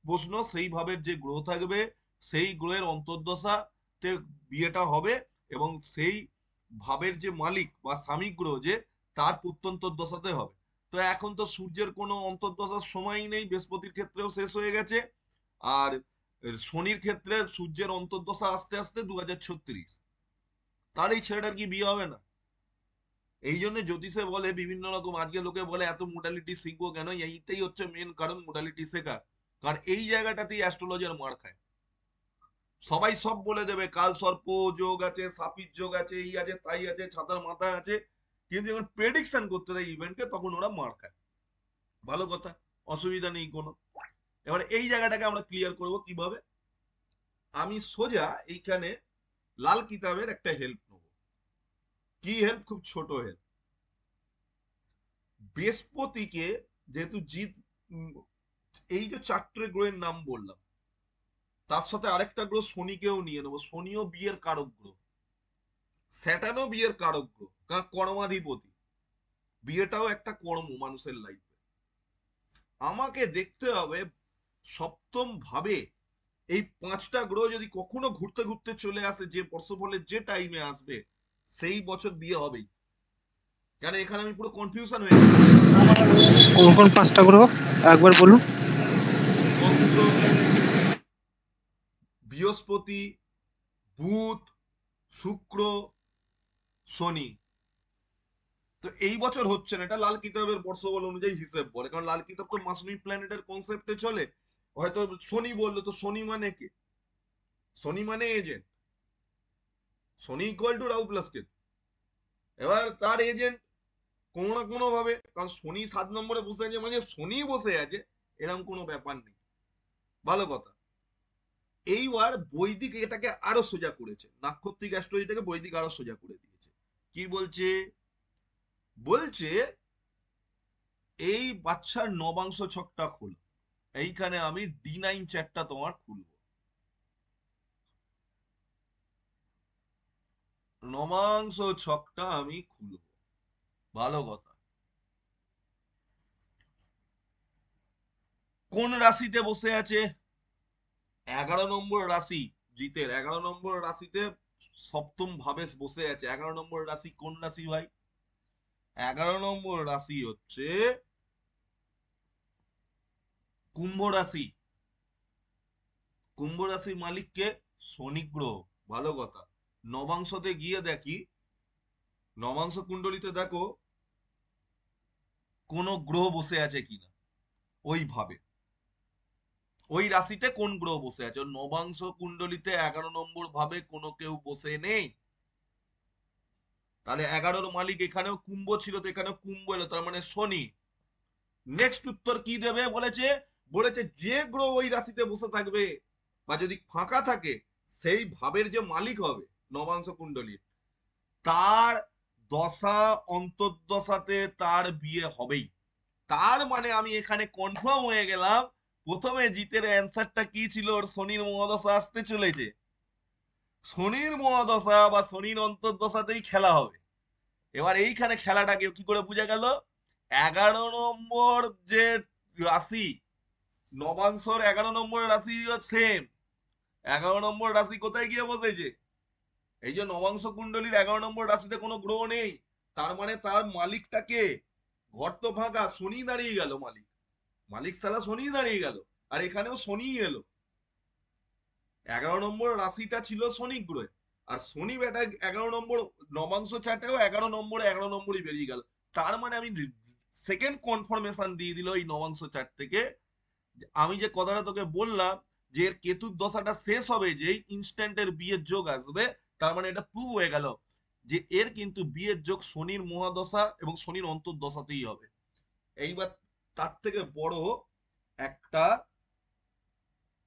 প্রশ্ন সেই ভাবের যে গ্রহ থাকবে সেই গ্রহের অন্তর্দশাতে বিয়েটা হবে, এবং সেই ভাবের যে মালিক বা স্বামী গ্রহ যে, তার প্রত্যন্তর দশাতে হবে। তো এখন তো সূর্যের কোনো অন্তর্দশার সময়ই নেই, বৃহস্পতির ক্ষেত্রেও শেষ হয়ে গেছে। আর শনির ক্ষেত্রে সূর্যের অন্তর্দশা আস্তে আস্তে 2036, তাহলে এই ছেলেটার কি বিয়ে হবে না? এই জন্য জ্যোতিষে বলে বিভিন্ন রকম, আজকে লোকে বলে এত মোডালিটি শিখবো কেন, এইটাই হচ্ছে মেন কারণ মোডালিটি শেখার। কারণ এই জায়গাটাতেই অ্যাস্ট্রোলজার মার খায়। সবাই সব বলে দেবে, কাল সর্প যোগ আছে, সাপির যোগ আছে, এই আছে তাই আছে, ছাতার মাথা আছে, কিন্তু যখন প্রেডিকশন করতে দেয় ইভেন্টকে তখন ওরা মার খায়। ভালো কথা, অসুবিধা নেই কোনো। এবার এই জায়গাটাকে আমরা ক্লিয়ার করব কিভাবে। আমি সোজা এইখানে লাল কিতাবের একটা হেল্প নেব। কি হেল্প? খুব ছোট হেল্প। বৃহস্পতিকে যেহেতু জিত, এই যে 4টে গ্রহের নাম বললাম, তার সাথে আরেকটা গ্রহ শনিকেও নিয়ে নেবো, শনিও বিয়ের কারক গ্রহ, স্যাটার্নও বিয়ের কারক গ্রহ, কারণ কর্মাধিপতি। বিয়েটাও একটা কর্ম মানুষের লাইফে। আমাকে দেখতে হবে সপ্তম ভাবে এই 5টা গ্রহ যদি কখনো ঘুরতে ঘুরতে চলে আসে, যে বর্ষফলের যে টাইমে আসবে সেই বছর বিয়ে হবেই। কেন এখানে আমি পুরো কনফিউশন হয়ে গেছি। কোন কোন 5টা গ্রহ একবার বলুন? চন্দ্র, বৃহস্পতি, বুধ, শুক্র, শনি। তো এই বছর হচ্ছে না, এটা লাল কিতাবের বর্ষফল অনুযায়ী হিসেব বলে, কারণ লাল কিতাব তো মাসুমি প্ল্যানেটের কনসেপ্টে চলে। হয়তো শনি বললো, তো শনি মানে কে? শনি মানে agent. Shani equal to Rahu plus Ketu. এবার তার এজেন্ট কোনো না কোনো ভাবে, কারণ শনি 7 নম্বরে বসে আছে মানে শনি বসে আছে, এরকম কোনো ব্যাপার নেই। ভালো কথা। এইবার বৈদিক এটাকে আরো সোজা করেছে, নাক্ষত্রিক অ্যাস্ট্রোলজিটাকে বৈদিক আরো সোজা করে দিয়েছে। কি বলছে? বলছে এই বাচ্চার নবাংশ ছকটা খুলো। এইখানে আমি D9 চ্যাটটা তোমার খুলবো। নবাংশ ছকটা আমি খুলবো। ভালো কথা। কোন রাশিতে বসে আছে? 11 নম্বর রাশি। জিতের 11 নম্বর রাশিতে সপ্তম ভাবে বসে আছে। 11 নম্বর রাশি কোন রাশি ভাই? 11 নম্বর রাশি হচ্ছে কুম্ভ রাশি। কুম্ভ রাশির মালিক কে? শনি গ্রহ। ভালো কথা। নবাংশতে গিয়ে দেখি, নবাংশ কুণ্ডলিতে দেখো কোন গ্রহ বসে আছে কিনা ওইভাবে, ওই রাশিতে কোন গ্রহ বসে আছে। ওর নবাংশ কুণ্ডলিতে 11 নম্বর ভাবে কোনো কেউ বসে নেই। তাহলে 11-র মালিক এখানেও কুম্ভ ছিল, তো এখানেও কুম্ভ এলো, তার মানে শনি। নেক্সট উত্তর কি দেবে বলেছে? বলেছে যে গ্রহ ওই রাশিতে বসে থাকবে বা যদি ফাঁকা থাকে, সেই ভাবের যে মালিক হবে নবাংশ কুণ্ডলীর, তার দশা অন্তর্দশাতে তার বিয়ে হবেই। তার মানে আমি এখানে কনফার্ম হয়ে গেলাম, প্রথমে জিতের অ্যান্সারটা কি ছিল, ওর শনির মহাদশা আসতে চলেছে। শনির মহাদশা বা শনির অন্তর্দশাতেই খেলা হবে। এবার এইখানে খেলাটাকে কি করে বোঝা গেল? 11 নম্বর যে রাশি, নবাংশর 11 নম্বর রাশি সেম। 11 নম্বর রাশি কোথায় গিয়ে বসেছে? এই যে নবাংশ কুণ্ডলীর 11 নম্বর রাশিতে কোনো গ্রহ নেই, তার মানে তার মালিকটাকে, ঘর তো ফাঁকা, শনি দাঁড়িয়ে গেল মালিক। মালিক সালা শনি দাঁড়িয়ে গেল, আর এখানেও শনি এলো। 11 নম্বর রাশিটা ছিল শনি গ্রহে, আর শনি বেটা 11 নম্বর নবাংশ চার্টেও 11 নম্বরে 11 নম্বরই বেরিয়ে গেল। তার মানে আমি সেকেন্ড কনফার্মেশন দিয়ে দিল এই নবাংশ চার্ট থেকে। আমি যে কথাটা তোকে বললাম যে এর কেতুর দশাটা শেষ হবে যেই ইনস্ট্যান্টের বিয়ের যোগ আসবে, তার মানে এটা প্রুভ হয়ে গেল যে এর কিন্তু বিয়ের যোগ শনির মহাদশা এবং শনির অন্তর্দশাতেই হবে। এইবার তার থেকে বড় একটা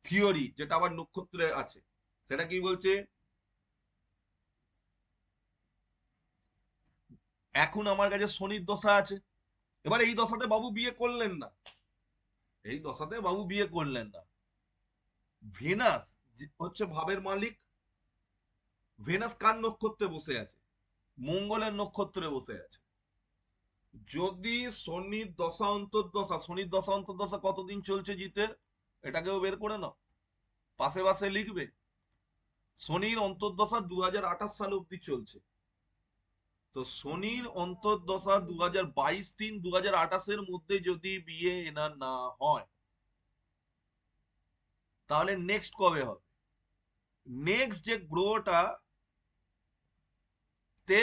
থিওরি যেটা আবার নক্ষত্রে আছে, সেটা কি বলছে? এখন আমার কাছে শনির দশা আছে, এবার এই দশাতে বাবু বিয়ে করলেন না, এই দশাতে বাবু বিয়ে করলেন না। ভেনাস হচ্ছে ভাবের মালিক। ভেনাস কার নক্ষত্রে বসে আছে? মঙ্গলের নক্ষত্রে বসে আছে। যদি শনির দশা অন্তর্দশা, শনির দশা অন্তর্দশা কতদিন চলছে জিতের, এটাকেও বের করে নাও, পাশে পাশে লিখবে। শনির অন্তর্দশা 2028 সাল অব্দি চলছে। তো শনির অন্তর্দশা 2022-3-2028-এর মধ্যে যদি বিয়ে এনার না হয়, তাহলে নেক্সট কবে হবে? নেক্সট যে গ্রহটা তে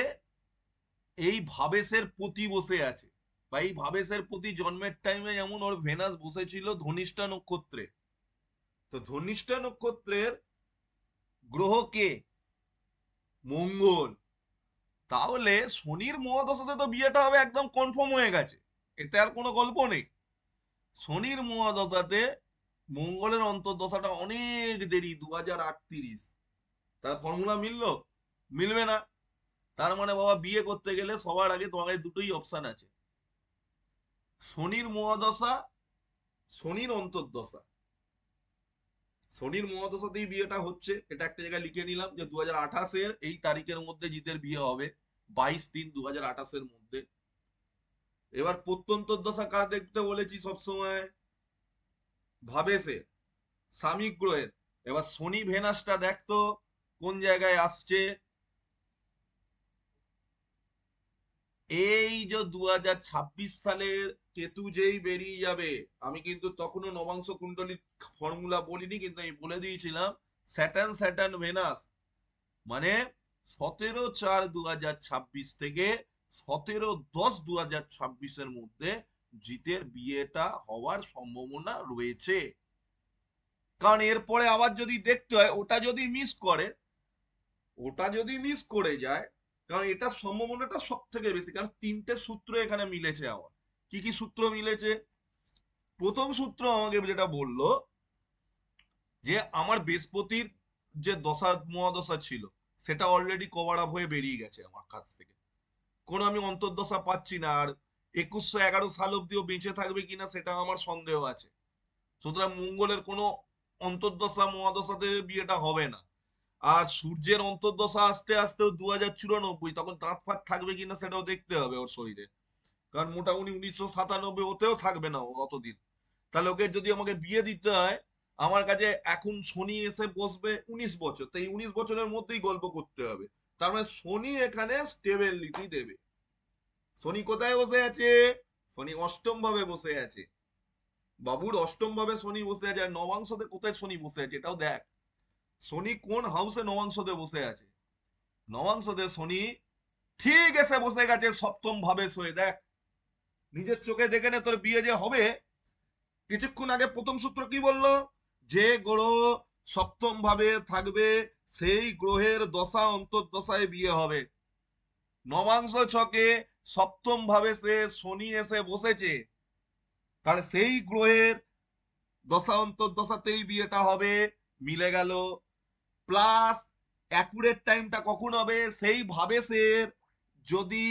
এই ভাবেশের প্রতি বসে আছে, বা এই ভাবেশের প্রতি জন্মের টাইমে যেমন ওর ভেনাস বসেছিল ধনিষ্ঠা নক্ষত্রে, তো ধনিষ্ঠা নক্ষত্রের গ্রহ কে? মঙ্গল। তাহলে শনির মহাদশাতে তো বিয়েটা হবে একদম কনফার্ম হয়ে গেছে, এতে আর কোনো গল্প নেই। শনির মহাদশাতে মঙ্গলের অন্তর্দশাটা অনেক দেরি, 2038। তার ফর্মুলা মিললো? মিলবে না। তার মানে বাবা বিয়ে করতে গেলে সবার আগে তোমার কাছে দুটোই অপশন আছে, শনির মহাদশা, শনির অন্তর্দশা। শনির মহাদশাতেই বিয়েটা হচ্ছে, এটা একটা জায়গায় লিখে নিলাম যে 2028-এর এই তারিখের মধ্যে জিতের বিয়ে হবে, 22-3-2028-এর মধ্যে। এবার প্রত্যন্তর দশা কার দেখতে বলেছি সবসময়? ভাবেশে, সামিক গ্রহের। এবার শনি ভেনাসটা দেখতো কোন জায়গায় আসছে। এই যে 2026 সালের কেতু যেই বেরিয়ে যাবে, আমি কিন্তু তখনও নবাংশ কুণ্ডলীর ফর্মুলা বলিনি, কিন্তু আমি বলে দিয়েছিলাম স্যাটার্ন স্যাটার্ন ভেনাস মানে 17-4-2026 থেকে 17-10-2026-এর মধ্যে জিতের বিয়েটা হওয়ার সম্ভাবনা রয়েছে। কারণ এরপরে আবার যদি দেখতে হয়, ওটা যদি মিস করে, ওটা যদি মিস করে যায়, কারণ এটা সম্ভাবনাটা সব থেকে বেশি, কারণ তিনটে সূত্র এখানে মিলেছে আমার। কি কি সূত্র মিলেছে? প্রথম সূত্র আমাকে যেটা বললো, যে আমার বৃহস্পতির যে দশা মহাদশা ছিল, সেটা অলরেডি কভার আপ হয়ে বেরিয়ে গেছে আমার কাছ থেকে, কোনো আমি অন্তর্দশা পাচ্ছি না। আর 2111 সাল অব্দিও বেঁচে থাকবে কিনা সেটা আমার সন্দেহ আছে। সুতরাং মঙ্গলের কোনো অন্তর্দশা মহাদশাতে বিয়েটা হবে না। আর সূর্যের অন্তর্দশা আসতে আসতেও 2094, তখন দাঁত ফাঁত থাকবে কিনা সেটাও দেখতে হবে ওর শরীরে। কারণ মোটামুটি 1997 ওতেও থাকবে না ও অতদিন। তাহলে ওকে যদি আমাকে বিয়ে দিতে হয়, আমার কাছে এখন শনি এসে বসবে 19 বছর, তো এই 19 বছরের মধ্যেই গল্প করতে হবে। তার মানে শনি এখানে স্টেবিলিটি দেবে। শনি কোথায় বসে আছে? শনি অষ্টম ভাবে বসে আছে। বাবুর অষ্টম ভাবে শনি বসে আছে, আর নবাংশতে কোথায় শনি বসে আছে এটাও দেখ। শনি কোন হাউসে নবাংশতে বসে আছে? নবাংশতে শনি ঠিক এসে বসে গেছে সপ্তম ভাবে সয়ে, দেখ নিজের চোখে দেখে নে তোর বিয়ে যে হবে। কিছুক্ষণ আগে প্রথম সূত্র কি বললো? যে গ্রহ সপ্তম ভাবে থাকবে সেই গ্রহের দশা অন্তর্দশায় বিয়ে হবে। নবাংশ ছকে সপ্তম ভাবে সে শনি এসে বসেছে, তাহলে সেই গ্রহের দশা অন্তর্দশাতেই বিয়েটা হবে। মিলে গেল। প্লাস অ্যাকুরেট টাইমটা কখন হবে? সেই ভাবেসের যদি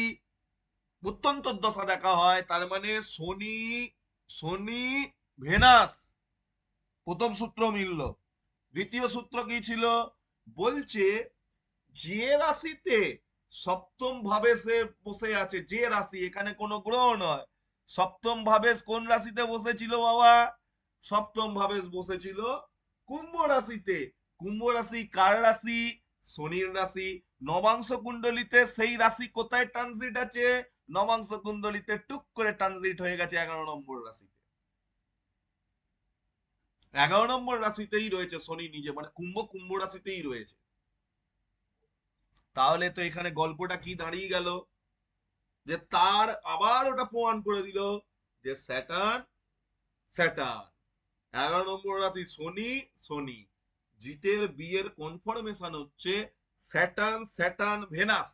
প্রত্যন্তর দশা দেখা হয়, তার মানে শনি, শনি ভেনাস, প্রথম সূত্র মিলল। দ্বিতীয় সূত্র কি ছিল? বলছে যে রাশিতে সপ্তম ভাবে সে বসে আছে, যে রাশি, এখানে কোনো গ্রহ নয়, সপ্তম ভাবে কোন রাশিতে বসেছিল বাবা? সপ্তম ভাবে বসেছিল কুম্ভ রাশিতে। কুম্ভ রাশি কার রাশি? শনির রাশি। নবাংশ কুণ্ডলিতে সেই রাশি কোথায় ট্রানজিট আছে? নবাংশ কুণ্ডলিতে টুক করে ট্রানজিট হয়ে গেছে 11 নম্বর রাশিতে। 11 নম্বর রাশিতেই রয়েছে শনি নিজে, মানে কুম্ভ, কুম্ভ রাশিতেই রয়েছে। তাহলে তো এখানে গল্পটা কি দাঁড়িয়ে গেল? যে তার আবার ওটা প্রমাণ করে দিল যে স্যাটার্ন, স্যাটার্ন 11 নম্বর রাশি শনি, শনি। জিতের বিয়ের কনফার্মেশন হচ্ছে স্যাটার্ন, স্যাটার্ন ভেনাস।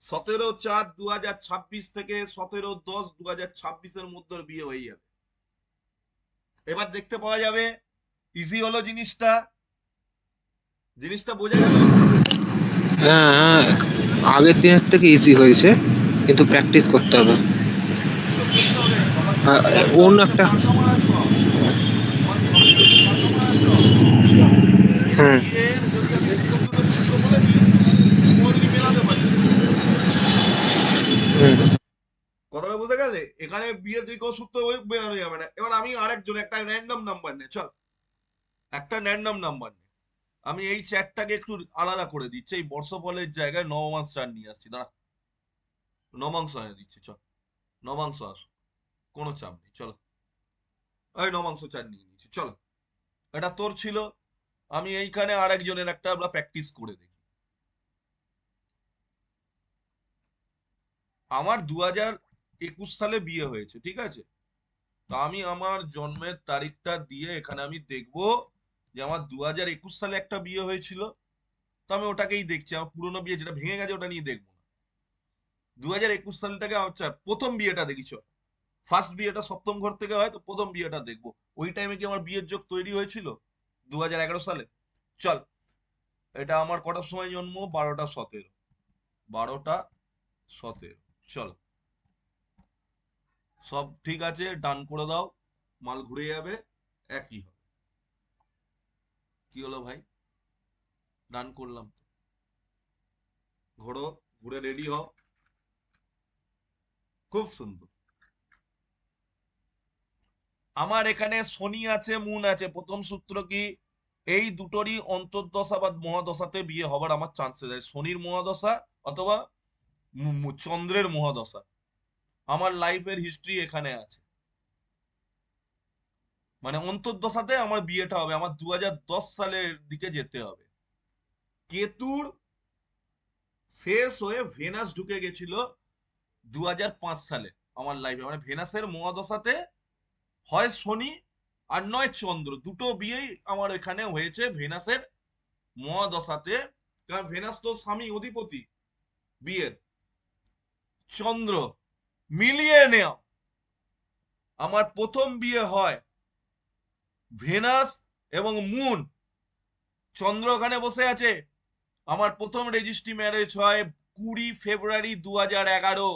17/4/2026 থেকে 17/10/2026 মধ্যে বিয়ে হয়ে যাবে। এবার দেখতে পাওয়া যাবে। ইজি হলো জিনিসটা, জিনিসটা বোঝা গেল। হ্যাঁ হ্যাঁ, আগের দিনের থেকে ইজি হয়েছে, কিন্তু প্র্যাকটিস করতে হবে। প্র্যাকটিস তো করতে হবে, সবার প্রথমে একটা অন্য হচ্ছে একটা। মার্কা মারা ছক। আমার ছকটা হচ্ছে মার্কা মারা ছক। এর হুম বিয়ের যদি আমি প্রথম দুটো সূত্র বলে দিই, কোনোদিনই মেলাতে পারবি না। হুম কথাটা বুঝতে গেলে? এখানে বিয়ের দিকেও সূত্র মেলানো যাবে না। এবার আমি আরেকজন একটা র্যান্ডম নাম্বার নে, চল একটা র্যান্ডম নাম্বার নে। আমি এই চ্যাটটাকে একটু আলাদা করে দিচ্ছি, এই বর্ষফলের জায়গায় নবমাস চার নিয়ে আসছি, দাঁড়া। নবাংশ এনে দিচ্ছি, চল। নবাংশ আসো, কোনো চাপ নেই, চলো। ওই নবাংশ চার নিয়ে নিচ্ছি, চলো। এটা তোর ছিল। আমি এইখানে আরেকজনের একটা আমরা প্র্যাকটিস করে দেখি। আমার 2021 সালে বিয়ে হয়েছে, ঠিক আছে? তো আমি আমার জন্মের তারিখটা দিয়ে এখানে আমি দেখব যে আমার 2021 সালে একটা বিয়ে হয়েছিল। তো আমি ওটাকেই দেখছি, আমার পুরোনো বিয়ে যেটা ভেঙে গেছে ওটা নিয়ে দেখবো না। 2021 সালটাকে, আচ্ছা প্রথম বিয়েটা দেখি চল। ফার্স্ট বিয়েটা সপ্তম ঘর থেকে হয়, তো প্রথম বিয়েটা দেখবো। ওই টাইমে কি আমার বিয়ের যোগ তৈরি হয়েছিল 2011 সালে? চল। এটা আমার কটার সময় জন্ম? 12টা 17। 12টা 17, চল। সব ঠিক আছে, ডান করে দাও। মাল ঘুরে যাবে, একই হবে। কি হলো ভাই? ডান করলাম তো। ঘোরো, ঘুরে রেডি হও। খুব সুন্দর। আমার এখানে শনি আছে, মুন আছে। প্রথম সূত্র কি? এই দুটোরই অন্তর্দশা বা মহাদশাতে বিয়ে হবার আমার চান্সেস আছে। শনির মহাদশা অথবা চন্দ্রের মহাদশা। আমার লাইফের হিস্ট্রি এখানে আছে, মানে অন্তর্দশাতে আমার বিয়েটা হবে। আমার 2010 সালের দিকে যেতে হবে। কেতুর শেষ হয়ে ভেনাস ঢুকে গেছিল 2005 সালে আমার লাইফে, মানে ভেনাসের মহাদশাতে হয় শনি আর নয় চন্দ্র, দুটো বিয়েই আমার এখানে হয়েছে ভেনাসের মহাদশাতে। কারণ ভেনাস তো স্বামী অধিপতি বিয়ের। চন্দ্র মিলিয়ে নেও, আমার প্রথম বিয়ে হয় ভেনাস এবং মুন, চন্দ্র ওখানে বসে আছে। আমার প্রথম রেজিস্ট্রি ম্যারেজ হয় 20 ফেব্রুয়ারি 2011।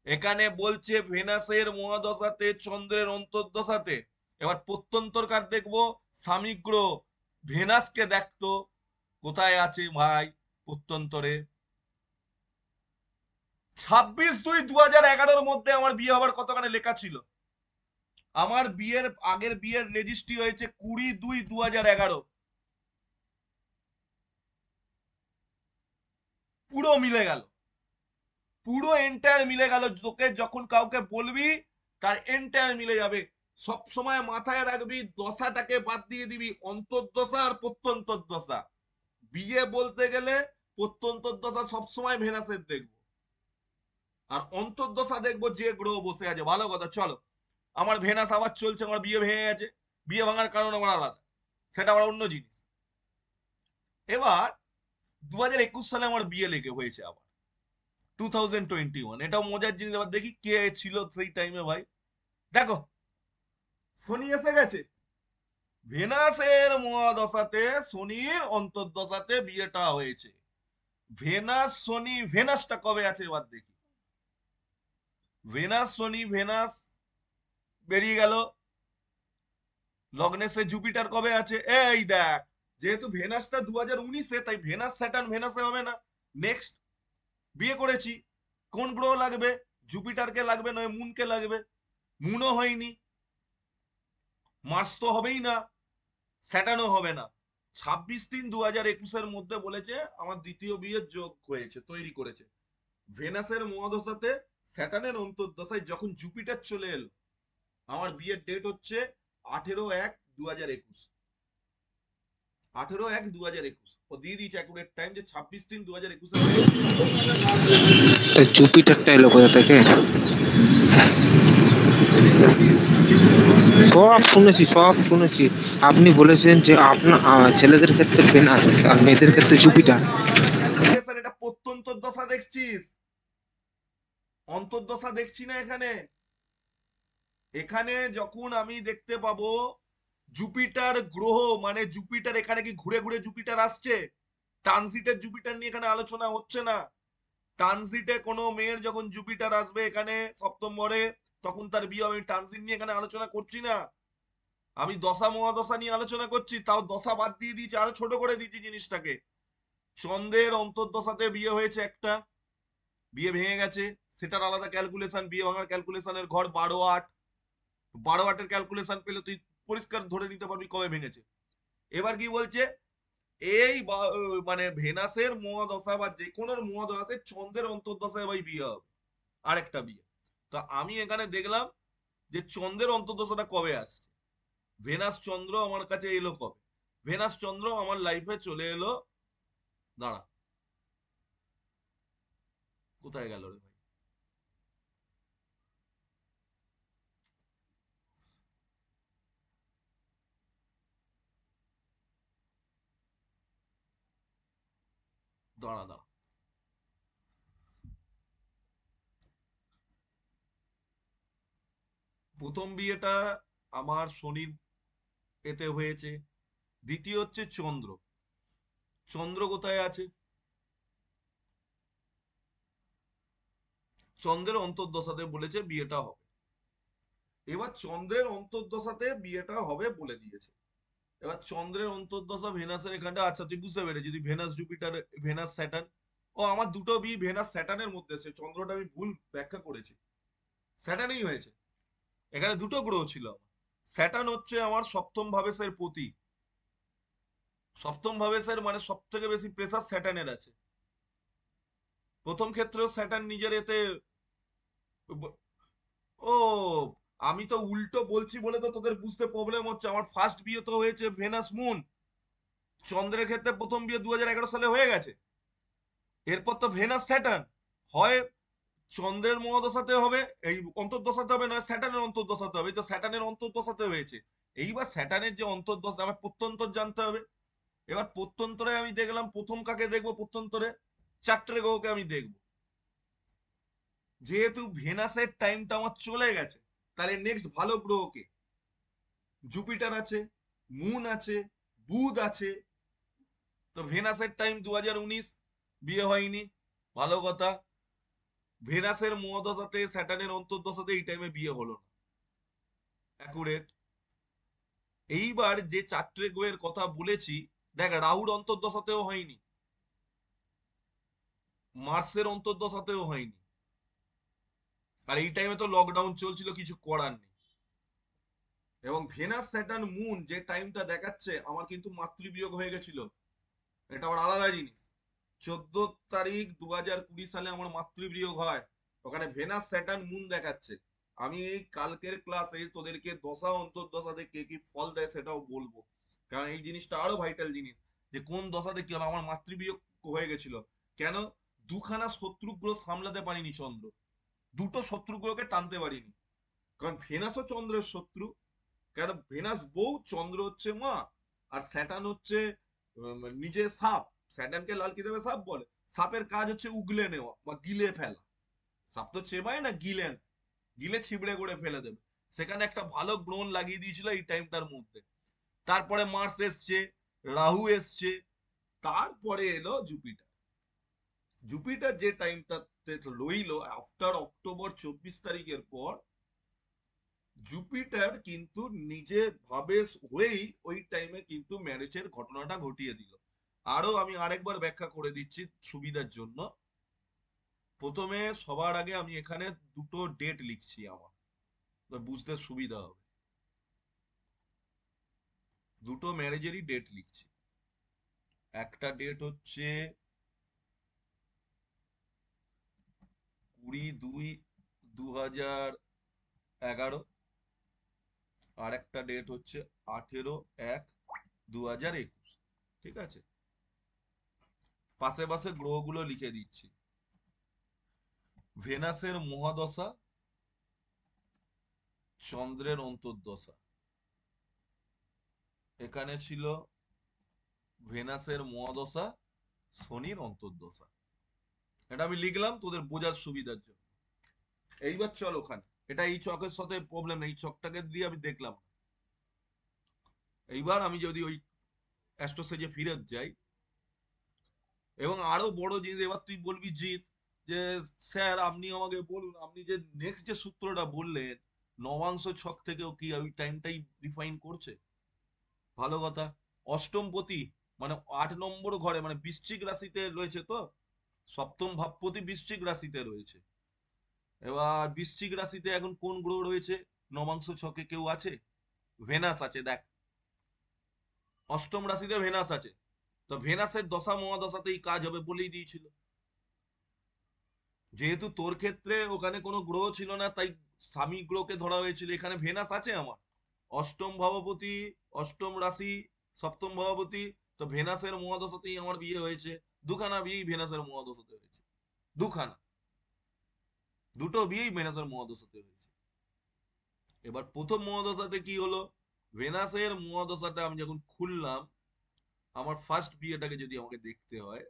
এখানে বলছে ভেনাসের মহাদশাতে চন্দ্রের অন্তর্দশাতে। এবার প্রত্যন্তর কার দেখবো, স্বামী গ্রহ ভেনাসকে দেখতো কোথায় আছে ভাই প্রত্যন্তরে। 26/2/2011 মধ্যে আমার বিয়ে হবার কতখানে লেখা ছিল। আমার বিয়ের আগের বিয়ের রেজিস্ট্রি হয়েছে 20/2/2011। পুরো মিলে গেল, পুরো এন্টায়ার মিলে গেল। তোকে যখন কাউকে বলবি তার এন্টায়ার মিলে যাবে। সব সময় মাথায় রাখবি, দশাটাকে বাদ দিয়ে দিবি, অন্তর্দশা আর প্রত্যন্তর দশা। বিয়ে বলতে গেলে প্রত্যন্তর দশা সবসময় ভেনাসের দেখবো, আর অন্তর্দশা দেখবো যে গ্রহ বসে আছে। ভালো কথা, চলো। আমার ভেনাস আবার চলছে, আমার বিয়ে ভেঙে গেছে। বিয়ে ভাঙার কারণ আমার আলাদা, সেটা আবার অন্য জিনিস। এবার 2021 সালে আমার বিয়ে লেগে হয়েছে আবার 2021। এটাও মজার জিনিস। আবার দেখি কে ছিল সেই টাইমে ভাই। দেখো, শনি এসে গেছে। ভেনাসের মহাদশাতে শনির অন্তর্দশাতে বিয়েটা হয়েছে। ভেনাস শনি, ভেনাসটা কবে আছে এবার দেখি। ভেনাস শনি, ভেনাস বেরিয়ে গেল। লগ্নে সে জুপিটার কবে আছে, এই দেখ। যেহেতু ভেনাসটা 2019-এ, তাই ভেনাস স্যাটার্ন ভেনাসে হবে না। নেক্সট বিয়ে করেছি, কোন গ্রহ লাগবে? জুপিটারকে লাগবে, নয় মুনকে লাগবে। মুনও হয়নি, মার্স তো হবেই না, স্যাটার্নও হবে না। 26/3/2021 মধ্যে বলেছে আমার দ্বিতীয় বিয়ের যোগ হয়েছে, তৈরি করেছে। ভেনাসের মহাদশাতে স্যাটার্নের অন্তর্দশায় যখন জুপিটার চলে এলো, আমার বিয়ের ডেট হচ্ছে 18/1/2021। 18/1/2021 ও দিয়ে দিয়েছে অ্যাকুরেট টাইম, যে 26/3/2021 আমার বিয়ে হয়েছে। জুপিটারটা এলো কোথা থেকে? জানিস জানিস। সব শুনেছি। আপনি বলেছেন যে আপনার ছেলেদের ক্ষেত্রে ভেনাস আর মেয়েদের আরে ক্ষেত্রে ভাই, জুপিটার। ওটা আলাদা ক্যালকুলেশন, এটা প্রত্যন্তর দশা দেখছিস, অন্তর্দশা দেখছি না এখানে। এখানে যখন আমি দেখতে পাবো জুপিটার গ্রহ, মানে জুপিটার এখানে কি ঘুরে ঘুরে জুপিটার আসছে? ট্রানজিটের জুপিটার নিয়ে এখানে আলোচনা হচ্ছে না। ট্রানজিটে কোনো মেয়ের যখন জুপিটার আসবে এখানে সপ্তম ঘরে, তখন তার বিয়ে হবে। আমি ট্রানজিট নিয়ে এখানে আলোচনা করছি না, আমি দশা মহাদশা নিয়ে আলোচনা করছি। তাও দশা বাদ দিয়ে দিয়েছি, আরো ছোট করে দিয়েছি জিনিসটাকে। চন্দ্রের অন্তর্দশাতে বিয়ে হয়েছে একটা, বিয়ে ভেঙে গেছে, সেটার আলাদা ক্যালকুলেশন। বিয়ে ভাঙার ক্যালকুলেশনের ঘর 12/8। 12/8-এর ক্যালকুলেশন পেলে তুই পরিষ্কার ধরে নিতে পারবি কবে ভেঙেছে। এবার কি বলছে, এই মানে ভেনাসের মহাদশা বা যে কোনো মহাদশাতে চন্দ্রের অন্তর্দশায় ভাই বিয়ে হবে, আরেকটা বিয়ে। তো আমি এখানে দেখলাম যে চন্দ্রের অন্তর্দশাটা কবে আসছে। ভেনাস চন্দ্র আমার কাছে এলো কবে? ভেনাস চন্দ্র আমার লাইফে চলে এলো, দাঁড়া, কোথায় গেল রে ভাই? দাঁড়া দাঁড়া, প্রথম বিয়েটা আমার শনির এতে হয়েছে। দ্বিতীয় হচ্ছে চন্দ্র। চন্দ্র কোথায় আছে? চন্দ্রের অন্তর্দশাতে বলেছে বিয়েটা হবে। এবার চন্দ্রের অন্তর্দশাতে বিয়েটা হবে বলে দিয়েছে। এবার চন্দ্রের অন্তর্দশা ভেনাসের এখানটা, আচ্ছা তুই বুঝতে পেরেছিস, যদি ভেনাস জুপিটার, ভেনাস স্যাটার্ন। ও, আমার দুটো বিয়ে ভেনাস স্যাটার্নের মধ্যে আছে, চন্দ্রটা আমি ভুল ব্যাখ্যা করেছি, স্যাটার্নই হয়েছে। এখানে দুটো গ্রহ ছিল আমার। স্যাটার্ন হচ্ছে আমার সপ্তম ভাবেশের প্রতীক। সপ্তম ভাবেশের মানে সব থেকে বেশি প্রেসার স্যাটার্নের আছে। প্রথম ক্ষেত্রেও স্যাটার্ন নিজের এতে ও, আমি তো উল্টো বলছি বলে তো তোদের বুঝতে প্রবলেম হচ্ছে। আমার ফার্স্ট বিয়ে তো হয়েছে ভেনাস মুন। চন্দ্রের ক্ষেত্রে প্রথম বিয়ে 2011 সালে হয়ে গেছে। এরপর তো ভেনাস স্যাটার্ন হয়, চন্দ্রের মহাদশাতে হবে, এই অন্তর্দশাতে হবে, নয় স্যাটার্নের অন্তর্দশাতে হবে। এই তো স্যাটার্নের অন্তর্দশাতে হয়েছে। এইবার স্যাটার্নের যে অন্তর্দশা, আমার প্রত্যন্তর জানতে হবে। এবার প্রত্যন্তরে আমি দেখলাম, প্রথম কাকে দেখবো প্রত্যন্তরে? চারটে গ্রহকে আমি দেখবো। যেহেতু ভেনাসের টাইমটা আমার চলে গেছে, তাহলে নেক্সট ভালো গ্রহকে, জুপিটার আছে, মুন আছে, বুধ আছে। তো ভেনাসের টাইম 2019, বিয়ে হয়নি, ভালো কথা। ভেনাসের মহাদশাতে, স্যাটার্নের অন্তর্দশাতে এই টাইমে বিয়ে হলো না, অ্যাকুরেট। এইবার যে চারটে গ্রহের কথা বলেছি, দেখ রাহুর অন্তর্দশাতেও হয়নি, মার্সের অন্তর্দশাতেও হয়নি। আর এই টাইমে তো লকডাউন চলছিল, কিছু করার নেই। এবং ভেনাস স্যাটার্ন মুন যে টাইমটা দেখাচ্ছে, আমার কিন্তু মাতৃবিয়োগ হয়ে গেছিল। এটা আবার আলাদা জিনিস। 14 তারিখ 2020 সালে আমার মাতৃবিয়োগ হয়। ওখানে ভেনাস স্যাটার্ন মুন দেখাচ্ছে। আমি এই কালকের ক্লাসে তোদেরকে দশা অন্তর্দশাতে কে কি ফল দেয় সেটাও বলবো, কারণ এই জিনিসটা আরো ভাইটাল জিনিস, যে কোন দশাতে কি হবে। আমার মাতৃবিয়োগ হয়ে গেছিল কেন? দুখানা শত্রু গ্রহ সামলাতে পারিনি চন্দ্র, দুটো শত্রু গ্রহকে টানতে পারিনি। কারণ ভেনাসও চন্দ্রের শত্রু। কেন? ভেনাস বউ, চন্দ্র হচ্ছে মা, আর স্যাটার্ন হচ্ছে নিজে সাপ। স্যাটার্নকে লাল কিতাবে সাপ বলে। সাপের কাজ হচ্ছে উগলে নেওয়া বা গিলে ফেলা। সাপ তো চেবায় না, গিলে না। গিলে ছিবড়ে করে ফেলে দেবে। সেখানে একটা ভালো গ্রহণ লাগিয়ে দিয়েছিল এই টাইমটার মধ্যে। তারপরে মার্স এসছে, রাহু এসছে, তারপরে এলো জুপিটার। জুপিটার যে টাইমটাতে রইলো আফটার অক্টোবর 24 তারিখের পর, জুপিটার কিন্তু নিজে ভাবে হয়েই ওই টাইমে কিন্তু ম্যারেজের ঘটনাটা ঘটিয়ে দিল। আরো আমি আরেকবার ব্যাখ্যা করে দিচ্ছি সুবিধার জন্য। প্রথমে সবার আগে আমি এখানে দুটো ডেট লিখছি আমার, তো বুঝতে সুবিধা হবে। দুটো ম্যারেজেরই ডেট লিখছি। একটা ডেট হচ্ছে 20/2/2011, আর একটা ডেট হচ্ছে 18/1/2021। ঠিক আছে, পাশে পাশে গ্রহগুলো লিখে দিচ্ছি। ভেনাসের মহাদশা, চন্দ্রের অন্তর্দশা। এখানে ছিল ভেনাসের মহাদশা, শনির অন্তর্দশা। এটা আমি লিখলাম তোদের বোঝার সুবিধার জন্য। এইবার চল ওখানে। এটা এই চকের সাথে প্রবলেম নেই, এই চকটাকে দিয়ে আমি দেখলাম। এইবার আমি যদি ওই অ্যাস্ট্রোসেজে ফিরে যাই, এবং আরো বড় জিনিস, এবার তুই বলবি জিৎ যে স্যার আপনি আমাকে বলুন, আপনি যে নেক্সট যে সূত্রটা বললেন নবাংশ ছক থেকেও কি ওই টাইমটাই ডিফাইন করছে? ভালো কথা। অষ্টমপতি মানে 8 নম্বর ঘরে, মানে বৃশ্চিক রাশিতে রয়েছে তো, সপ্তম ভাবপতি বৃশ্চিক রাশিতে রয়েছে। এবার বৃশ্চিক রাশিতে এখন কোন গ্রহ রয়েছে নবাংশ ছকে? কেউ আছে? ভেনাস আছে, দেখ অষ্টম রাশিতে ভেনাস আছে। তো ভেনাসের দশা মহাদশাতেই কাজ হবে বলেই দিয়েছিল। যেহেতু তোর ক্ষেত্রে ওখানে কোনো গ্রহ ছিল না, তাই স্বামী গ্রহকে ধরা হয়েছিল। এখানে ভেনাস আছে আমার, অষ্টম ভাবপতি, অষ্টম রাশি, সপ্তম ভাবপতি। তো ভেনাসের মহাদশাতেই আমার বিয়ে হয়েছে। দুখানা বিয়েই ভেনাসের মহাদশাতে হয়েছে, দুখানা, দুটো বিয়েই ভেনাসের মহাদশাতে হয়েছে। এবার প্রথম মহাদশাতে কি হলো? ভেনাসের মহাদশাটা আমি যখন খুললাম, আমার ফার্স্ট বিয়েটাকে যদি আমাকে দেখতে হয়,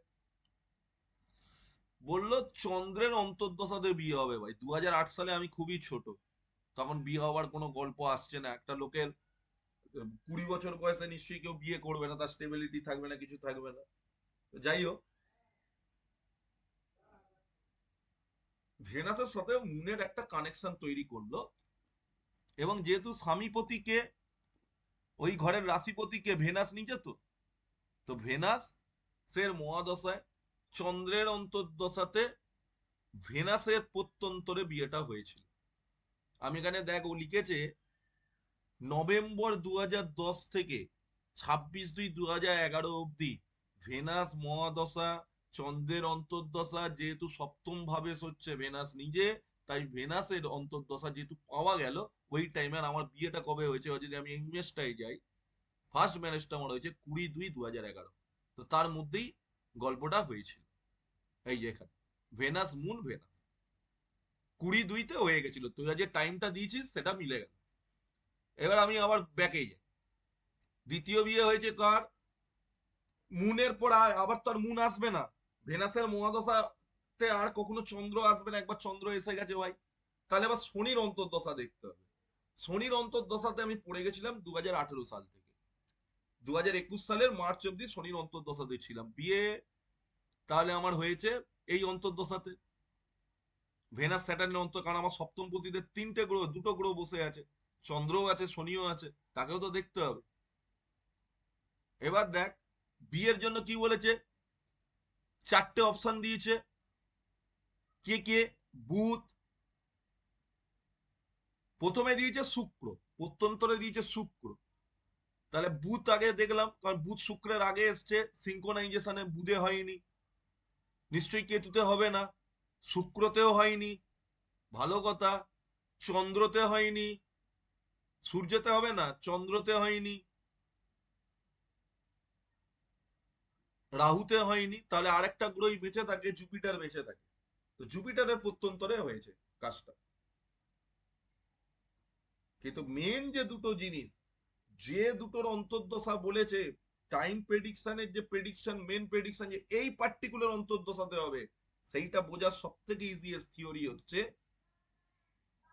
বললো চন্দ্রের অন্তর্দশাতে বিয়ে হবে। ভাই 2008 সালে আমি খুবই ছোট, তখন বিয়ে হওয়ার কোনো গল্প আসছে না। একটা লোকের 20 বছর বয়সে নিশ্চয়ই কেউ বিয়ে করবে না, তার স্টেবিলিটি থাকবে না, কিছু থাকবে না। তো যাই হোক, ভেনাসের সাথে মুনের একটা কানেকশন তৈরি করলো। এবং যেহেতু স্বামীপতিকে, ওই ঘরের রাশিপতিকে ভেনাস নিজে, তো তো ভেনাস সের মহাদশায়, চন্দ্রের অন্তর্দশাতে ভেনাসের প্রত্যন্তরে বিয়েটা হয়েছিল। আমি এখানে দেখ ও লিখেছে নভেম্বর 2010 থেকে 26/2/2011 অবধি ভেনাস মহাদশা, চন্দ্রের অন্তর্দশা। যেহেতু সপ্তম ভাবে হচ্ছে ভেনাস নিজে, তাই ভেনাসের অন্তর্দশা যেহেতু পাওয়া গেল ওই টাইমে। আর আমার বিয়েটা কবে হয়েছে, যদি আমি ইংলিশটাই যাই, ফার্স্ট ম্যারেজটা আমার হয়েছে 20/2/2011। তো তার মধ্যেই গল্পটা হয়েছিল। এই যে এখানে ভেনাস মুন ভেনাস 20/2-তে হয়ে গেছিল, তোরা যে টাইমটা দিয়েছিস সেটা মিলে গেল। এবার আমি আবার ব্যাকে যাই। দ্বিতীয় বিয়ে হয়েছে কার? মুনের পর আবার তো আর মুন আসবে না, ভেনাসের মহাদশাতে আর কখনো চন্দ্র আসবে না, একবার চন্দ্র এসে গেছে ভাই। তাহলে আবার শনির অন্তর্দশা দেখতে হবে। শনির অন্তর্দশাতে আমি পড়ে গেছিলাম 2018 সাল থেকে, 2021 সালের মার্চ অব্দি শনির অন্তর্দশাতে ছিলাম। বিয়ে তাহলে আমার হয়েছে এই অন্তর্দশাতে, ভেনাস স্যাটার্নের অন্তর, কারণ আমার সপ্তম পতিতে তিনটে গ্রহ, দুটো গ্রহ বসে আছে, চন্দ্রও আছে শনিও আছে, তাকেও তো দেখতে হবে। এবার দেখ বিয়ের জন্য কি বলেছে, চারটে অপশন দিয়েছে। কে কে? বুধ, প্রথমে দিয়েছে শুক্র, প্রত্যন্তরে দিয়েছে শুক্র। তাহলে বুধ আগে দেখলাম, কারণ বুধ শুক্রের আগে এসছে, সিঙ্কোনাইজেশনে বুধে হয়নি, নিশ্চয়ই কেতুতে হবে না, শুক্রতেও হয়নি, ভালো কথা। চন্দ্রতে হয়নি, সূর্যতে হবে না, চন্দ্রতে হয়নি, রাহুতে হয়নি, তাহলে আরেকটা গ্রহই বেঁচে থাকে, জুপিটার বেঁচে থাকে। তো জুপিটারের প্রত্যন্তরে হয়েছে কাজটা। কিন্তু মেন যে দুটো জিনিস, যে দুটোর অন্তর্দশা বলেছে, টাইম প্রেডিকশনের যে প্রেডিকশন, মেন প্রেডিকশন যে এই পার্টিকুলার অন্তর্দশাতে হবে, সেইটা বোঝার সব থেকে ইজিয়েস্ট থিওরি হচ্ছে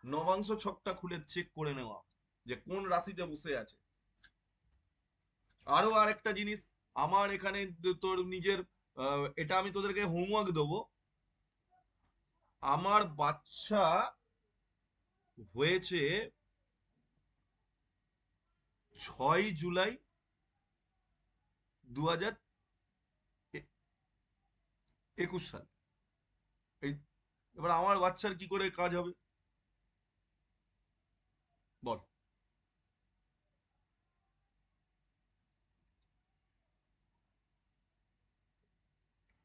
নবাংশ ছকটা খুলে চেক করে নেওয়া, যে কোন রাশিতে বসে আছে। আরো আরেকটা জিনিস, আমার এখানে তোর নিজের, এটা আমি তোদেরকে হোমওয়ার্ক দেবো। আমার বাচ্চা হয়েছে 6 জুলাই 2021 সাল। এই, এবার আমার বাচ্চার কি করে কাজ হবে বল?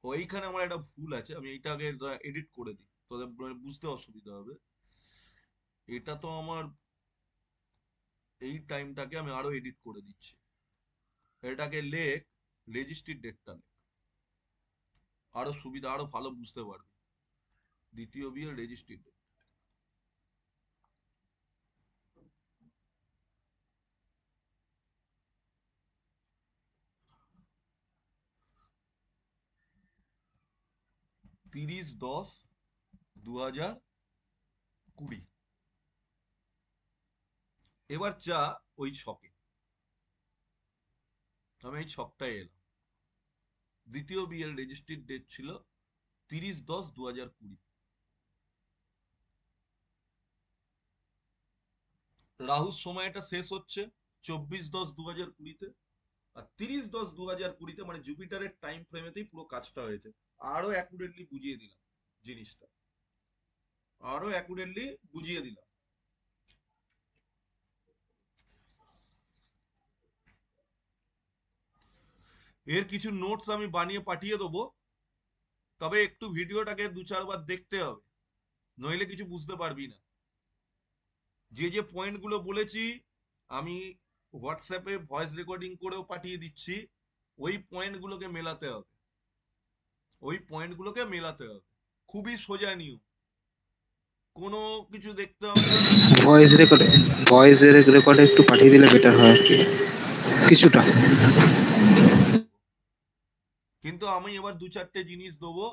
ওইখানে আমার একটা ভুল আছে, আমি এইটাকে এডিট করে দিই, তোদের বুঝতে অসুবিধা হবে। এটা তো আমার, এই টাইমটাকে আমি আরো এডিট করে দিচ্ছি। এটাকে লেখ, রেজিস্ট্রির ডেটটা লেখ, আরো সুবিধা, আরো ভালো বুঝতে পারবি। দ্বিতীয় বিয়ের রেজিস্ট্রির ডেট, 30/10/2020। এবার যা ওই ছকে, আমি এই ছকটায় এলাম। দ্বিতীয় বিয়ের রেজিস্ট্রির ডেট ছিল 30/10/2020। রাহুর সময়টা শেষ হচ্ছে 24/10/2020-তে, আর 30/10/2020-তে মানে জুপিটারের টাইম ফ্রেমেতেই পুরো কাজটা হয়েছে। আরো অ্যাকুরেটলি বুঝিয়ে দিলাম জিনিসটা, আরো অ্যাকুরেটলি বুঝিয়ে দিলাম। এর কিছু নোটস আমি বানিয়ে পাঠিয়ে দেবো, তবে একটু ভিডিওটাকে 2-4 বার দেখতে হবে, নইলে কিছু বুঝতে পারবি না। যে যে পয়েন্টগুলো বলেছি আমি হোয়াটসঅ্যাপে ভয়েস রেকর্ডিং করেও পাঠিয়ে দিচ্ছি, ওই পয়েন্টগুলোকে মেলাতে হবে, ওই পয়েন্টগুলোকে মেলাতে হবে। খুবই সোজা নিয়ম, কোনো কিছু দেখতে হবে না। ভয়েস রেকর্ডে, ভয়েস রেকর্ডে একটু পাঠিয়ে দিলে বেটার হয় আর কি, কিছুটা। কিন্তু আমি এবার 2-4টে জিনিস দেবো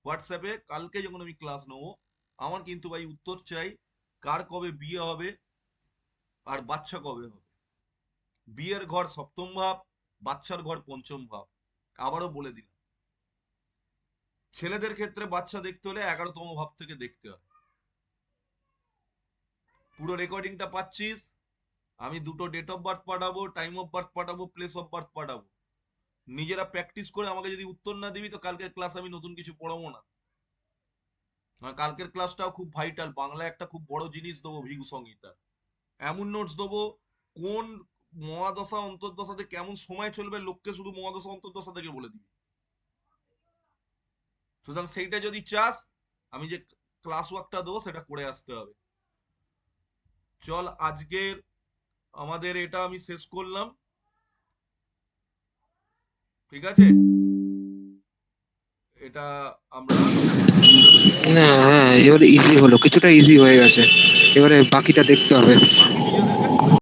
হোয়াটসঅ্যাপে, কালকে যখন আমি ক্লাস নেবো। আমার কিন্তু ভাই উত্তর চাই, কার কবে বিয়ে হবে আর বাচ্চা কবে হবে। বিয়ের ঘর সপ্তম ভাব, বাচ্চার ঘর পঞ্চম ভাব। আবারও বলে দিলাম, ছেলেদের ক্ষেত্রে বাচ্চা দেখতে হলে 11তম ভাব থেকে দেখতে হয়। পুরো রেকর্ডিংটা পাচ্ছিস, আমি দুটো ডেট অফ বার্থ পাঠাবো, টাইম অফ বার্থ পাঠাবো, প্লেস অফ বার্থ পাঠাবো। নিজেরা প্র্যাকটিস করে আমাকে যদি উত্তর না দিবি, তো কালকের ক্লাস আমি নতুন কিছু পড়াবো না। আর কালকের ক্লাসটাও খুব ভাইটাল, বাংলায় একটা খুব বড় জিনিস দেবো, ভিগু সংহিতা, এমন নোটস দেবো, কোন মহাদশা অন্তর্দশাতে কেমন সময় চলবে, লোককে শুধু মহাদশা অন্তর্দশা থেকে বলে দিবি। সুতরাং সেইটা যদি চাস, আমি যে ক্লাস ওয়ার্কটা দেবো সেটা করে আসতে হবে। চল আজকের আমাদের এটা আমি শেষ করলাম, ঠিক আছে? এটা আমরা না, হ্যাঁ, এবারে ইজি হলো, কিছুটা ইজি হয়ে গেছে, এবারে বাকিটা দেখতে হবে। বাকি নিজেদেরকে করে